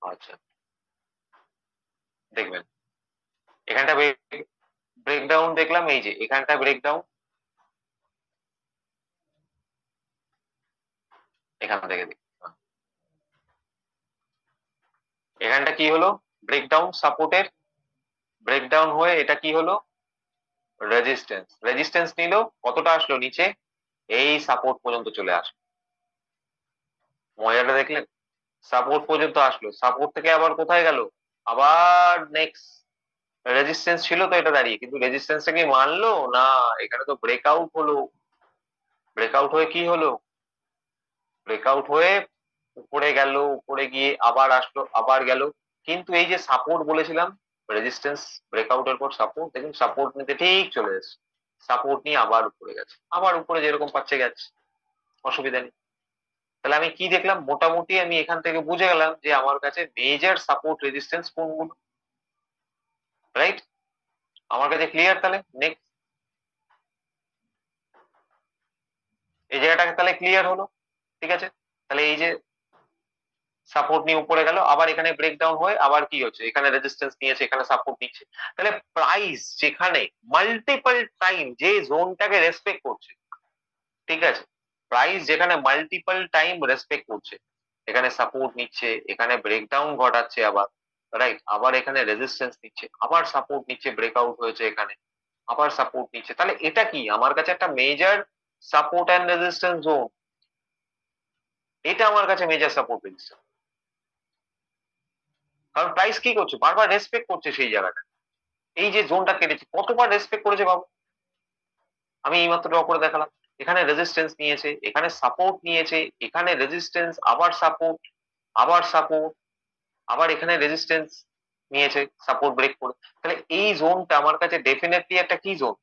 আচ্ছা, দেখবেন এখানটা ব্রেকডাউন দেখলাম, এই যে এখানটা ব্রেকডাউন, এখান থেকে দেখি, এখানটা কি হলো, ব্রেকডাউন সাপোর্টের, ব্রেকডাউন হয়ে এটা কি হলো, রেজিস্ট্যান্স নিল, কতটা আসলো নিচে, এই সাপোর্ট পর্যন্ত চলে আসলো। মজাটা দেখলেন? সাপোর্ট পর্যন্ত আসলো, সাপোর্ট থেকে আবার কোথায় গেল, আবার নেক্সট রেজিস্ট্যান্স ছিল তো এটা দাঁড়িয়ে, কিন্তু রেজিস্ট্যান্সটা কি মানলো না, এখানে তো ব্রেকআউট হলো। ব্রেকআউট হয়ে কি হলো, ব্রেকআউট হয়ে উপরে গেল, উপরে গিয়ে আবার আসলো, আবার গেল। কিন্তু এই যে সাপোর্ট বলেছিলাম, রেজিস্ট্যান্স ব্রেকআউটের পর সাপোর্ট, দেখুন সাপোর্ট নিতে ঠিক চলে এসেছে, সাপোর্ট নিয়ে আবার উপরে গেছে, আবার উপরে যেরকম পাচ্ছে গেছে, অসুবিধা নেই। তাহলে আমি কি দেখলাম, মোটামুটি আমি এখান থেকে বুঝে গেলাম যে আমার কাছে মেজর সাপোর্ট রেজিস্ট্যান্স কোনগুলো, রাইট? আমার কাছে ক্লিয়ার। তাহলে নেক্সট এই জায়গাটাকে তাহলে ক্লিয়ার হলো, ঠিক আছে? তাহলে এই যে সাপোর্ট নিয়ে উপরে গেল, আবার এখানে ব্রেকডাউন হয়ে আবার কি হচ্ছে, এখানে রেজিস্ট্যান্স নিয়েছে, এখানে সাপোর্ট নিচ্ছে। তাহলে প্রাইস যেখানে মাল্টিপল টাইম যে জোনটাকে রেসপেক্ট করছে, ঠিক আছে, প্রাইস যেখানে মাল্টিপল টাইম রেসপেক্ট করছে, এখানে সাপোর্ট নিচ্ছে, এখানে ব্রেকডাউন ঘটাচ্ছে আবার, রাইট, আবার এখানে রেজিস্ট্যান্স নিচ্ছে, আবার সাপোর্ট নিচ্ছে, ব্রেকআউট হয়েছে এখানে, আবার সাপোর্ট নিচ্ছে, তাহলে এটা কি আমার কাছে একটা major support and resistance zone. এটা আমার কাছে মেজর সাপোর্ট রেজিস্ট্যান্স, কারণ প্রাইস কি করছে, বারবার রেসপেক্ট করছে সেই জায়গাটা। এই যে জোনটা কেটেছে কতবার রেসপেক্ট করেছে বাবু, আমি এইমাত্র ড্র করে দেখালাম। এখানে রেজিস্ট্যান্স নিয়েছে, এখানে সাপোর্ট নিয়েছে, এখানে রেজিস্ট্যান্স, আবার সাপোর্ট, আবার সাপোর্ট, আবার এখানে রেজিস্ট্যান্স নিয়েছে, সাপোর্ট ব্রেক করে। তাহলে এই জোনটা আমার কাছে ডেফিনেটলি একটা কি জোন,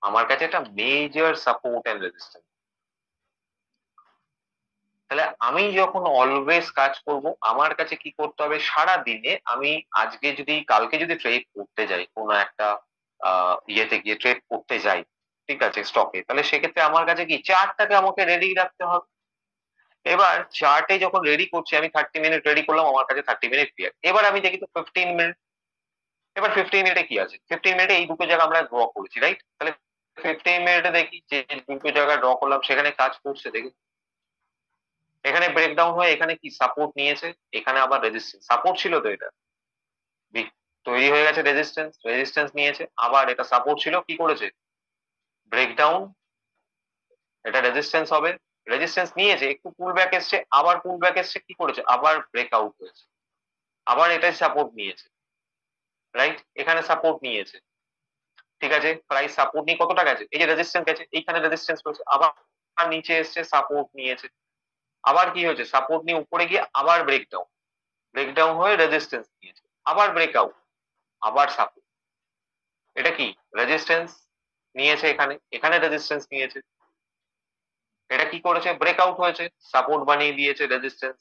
আমার কাছে একটা মেজর সাপোর্ট এন্ড রেজিস্ট্যান্স। তাহলে আমি যখন অলওয়েজ কাজ করব, আমার কাছে কি করতে হবে, সারা দিনে আমি আজকে যদি কালকে যদি ট্রেড করতে যাই, কোনো একটা ইয়েতে গিয়ে ট্রেড করতে যাই, ঠিক আছে, স্টকে, তাহলে সেক্ষেত্রে আমার কাছে কি চার্টটাকে আমাকে রেডি রাখতে হবে। এবার চার্টে যখন রেডি করছি, আমি 30 মিনিট রেডি করলাম, আমার কাছে 30 মিনিট ক্লিয়ার। এবার আমি দেখি তো 15 মিনিট, এবার 15 মিনিটে কি আছে, 15 মিনিটে এই দুটো জায়গা আমরা ড্র করেছি, রাইট? তাহলে 15 মিনিটে দেখি যে দুটো জায়গা ড্র করলাম সেখানে কাজ করছে, দেখি এখানে ব্রেকডাউন হয়ে এখানে কি সাপোর্ট নিয়েছে, এখানে আবার রেজিস্ট্যান্স, সাপোর্ট ছিল তো এটা, তৈরি হয়ে গেছে রেজিস্ট্যান্স, রেজিস্ট্যান্স নিয়েছে, আবার এটা সাপোর্ট ছিল, কি করেছে, ব্রেকডাউন, এটা রেজিস্ট্যান্স হবে, রেজিস্ট্যান্স নিয়েছে, একটু পুল ব্যাক এসছে, আবার পুল ব্যাক এসছে, কি করেছে, আবার ব্রেকআউট হয়েছে, আবার এটাই সাপোর্ট নিয়েছে, রাইট, এখানে সাপোর্ট নিয়েছে, ঠিক আছে, প্রাইস সাপোর্ট নিয়ে কতটা গেছে, এই যে রেজিস্ট্যান্স গেছে, এইখানে রেজিস্ট্যান্স করেছে, আবার নিচে এসছে, সাপোর্ট নিয়েছে, আবার কি হয়েছে, সাপোর্ট নিয়ে উপরে গিয়ে আবার ব্রেকডাউন, ব্রেকডাউন হয়ে রেজিস্ট্যান্স নিয়েছে, আবার ব্রেকআউট, আবার সাপোর্ট, এটা কি রেজিস্ট্যান্স নিয়েছে, এখানে এখানে রেজিস্ট্যান্স নিয়েছে, এটা কি করেছে, ব্রেকআউট হয়েছে, সাপোর্ট বানিয়ে দিয়েছে রেজিস্ট্যান্স,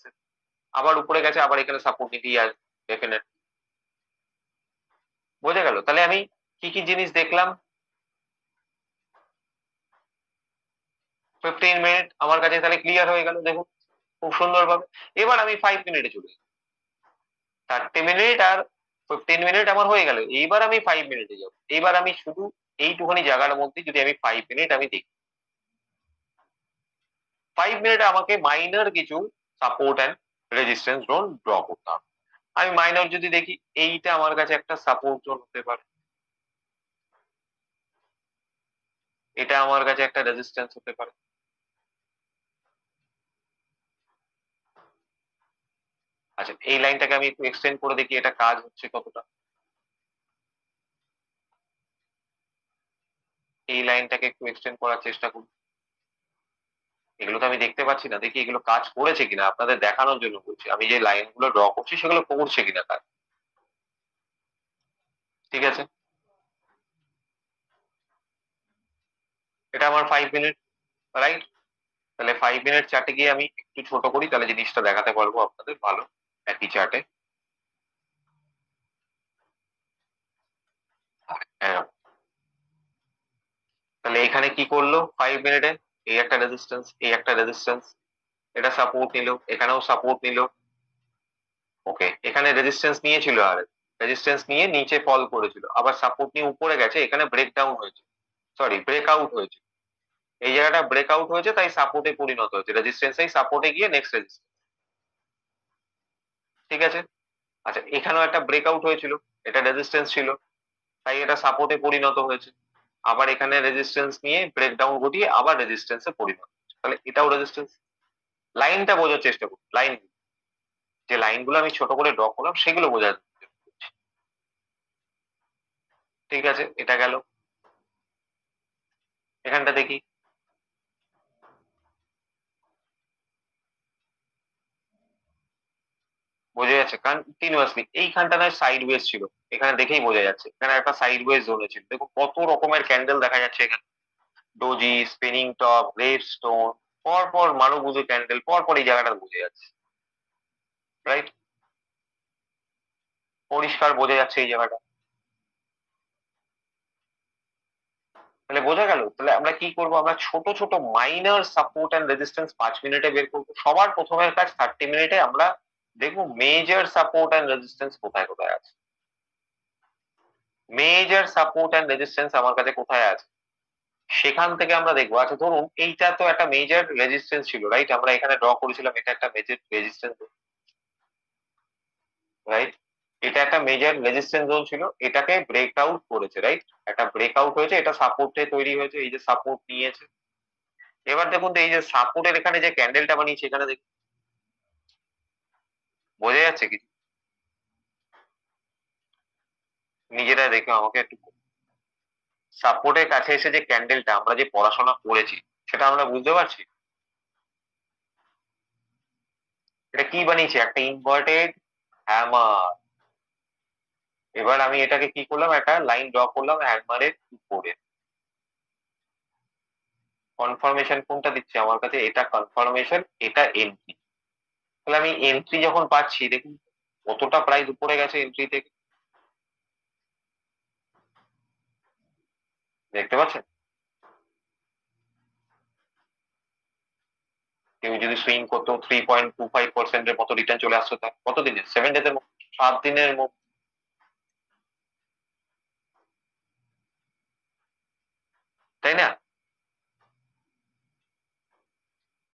আবার উপরে গেছে, আবার এখানে সাপোর্ট নিতেই আসবে ডেফিনেট। বোঝা গেল? তাহলে আমি কি কি জিনিস দেখলাম, 15 মিনিট আমার কাছে তাহলে ক্লিয়ার হয়ে গেল, দেখুন খুব সুন্দরভাবে। এবার আমি 5 মিনিটে চলে যাই, 30 মিনিট আর 15 মিনিট আমার হয়ে গেল, এইবার আমি 5 মিনিটে যাবো। এইবার আমি শুধু এইটুখানি জায়গার মধ্যে যদি আমি 5 মিনিট আমি দেখি, 5 মিনিটে আমাকে মাইনর কিছু support and resistance zone draw করতে হবে। আমি মাইনর যদি দেখি, এইটা আমার কাছে একটা সাপোর্ট জোন হতে পারে, এটা আমার কাছে একটা রেজিস্ট্যান্স হতে পারে, আচ্ছা এই লাইনটাকে আমি একটু এক্সটেন্ড করে দেখি এটা কাজ হচ্ছে কতটা, এই লাইনটাকে একটু এক্সটেন্ড করার চেষ্টা করি, এগুলো তো আমি দেখতে পাচ্ছি না, দেখি এগুলো কাজ করেছে কিনা, আপনাদের দেখানোর জন্য বলছি, আমি যে লাইনগুলো ড্র করছি সেগুলো করছে কিনা কাজ, ঠিক আছে। এটা আমার 5 মিনিট, রাইট? তাহলে 5 মিনিট চার্টে গিয়ে আমি একটু ছোট করি, তাহলে জিনিসটা দেখাতে পারবো আপনাদের ভালো একই চার্টে। তাহলে এখানে কি করলো 5 মিনিটে, এই একটা রেজিস্ট্যান্স, এই একটা রেজিস্ট্যান্স, এটা সাপোর্ট নিল, এখানেও সাপোর্ট নিল, ওকে, এখানে রেজিস্ট্যান্স নিয়েছিল, আর রেজিস্ট্যান্স নিয়ে নিচে ফল করেছিল, আবার সাপোর্ট নিয়ে উপরে গেছে, এখানে ব্রেকডাউন হয়েছে, সরি ব্রেকআউট হয়েছে, এই জায়গাটা ব্রেকআউট হয়েছে, তাই সাপোর্টে পরিণত হয়েছে, রেজিস্ট্যান্স সাপোর্টে গিয়ে নেক্সট রেজিস্ট্যান্স, ঠিক আছে। আচ্ছা এখানেও একটা ব্রেকআউট হয়েছিল, এটা রেজিস্ট্যান্স ছিল, তাই এটা সাপোর্টে পরিণত হয়েছে। আবার এখানে রেজিস্ট্যান্স নিয়ে ব্রেকডাউন ঘটিয়ে আবার রেজিস্ট্যান্সে পরিণত হচ্ছে। তাহলে এটাও রেজিস্ট্যান্স। লাইনটা বোঝার চেষ্টা করুন, লাইন, যে লাইনগুলো আমি ছোট করে ড্র করলাম সেগুলো বোঝার চেষ্টা করছি। ঠিক আছে, এটা গেল। এখানটা দেখি, বোঝা যাচ্ছে কন্টিনিউয়াসলি। এইখানটা নয় সাইড ওয়েজ ছিল, এখানে দেখেই বোঝা যাচ্ছে এখানে একটা সাইড ওয়েজ জোনে ছিল। দেখো কত রকমের ক্যান্ডেল দেখা যাচ্ছে এখানে, doji, spinning top, grave stone, পর পর মারুবুজু ক্যান্ডেল, পর পর এই জায়গাটা বোঝা যাচ্ছে, রাইট? পরিষ্কার বোঝা যাচ্ছে এই জায়গাটা। তাহলে বোঝা গেল। তাহলে আমরা কি করব, আমরা ছোট ছোট মাইনর সাপোর্ট এন্ড রেজিস্ট্যান্স 5 মিনিটে বের করবো। সবার প্রথমের কাজ 30 মিনিটে আমরা দেখবো মেজর সাপোর্ট এন্ড রেজিস্ট্যান্স কোথায় কোথায় আছে। মেজর সাপোর্ট এন্ড রেজিস্ট্যান্স আমার কাছে কোথায় আছে সেখান থেকে আমরা দেখবো। আচ্ছা ধরুন এইটা তো একটা মেজর রেজিস্ট্যান্স ছিল, রাইট? আমরা এখানে ড্র করেছিলাম এটা একটা মেজর রেজিস্ট্যান্স, রাইট? এটা একটা মেজর রেজিস্ট্যান্স জোন ছিল, এটাকে ব্রেকআউট করেছে, রাইট? একটা ব্রেকআউট হয়েছে, এটা সাপোর্টে তৈরি হয়েছে, এই যে সাপোর্ট নিয়েছে। এবার দেখুন তো এই যে সাপোর্টের এখানে যে ক্যান্ডেলটা বানিয়েছে এখানে দেখুন, বোঝা যাচ্ছে কিছু? নিজেরা দেখো আমাকে একটু। সাপোর্টের কাছে এসে যে ক্যান্ডেলটা আমরা যে পড়াশোনা করেছি সেটা আমরা বুঝতে পারছি। এটা কি বানিয়েছে? একটা ইনভার্টেড হ্যামার। এবার আমি এটাকে কি করলাম, একটা লাইন ড্র করলাম হ্যামারের উপরে। কনফার্মেশন কোনটা দিচ্ছে আমার কাছে? এটা কনফার্মেশন, এটা এন্ট্রি। তাহলে আমি এন্ট্রি যখন পাচ্ছি দেখুন কতটা প্রাইস উপরে গেছে এন্ট্রি থেকে, দেখতে পাচ্ছেন? কেউ যদি সুইং করতো 3.25% মতো রিটার্ন চলে আসতো, তার কতদিনে? 7 ডেজ এর মধ্যে, 7 দিনের মধ্যে, তাই না?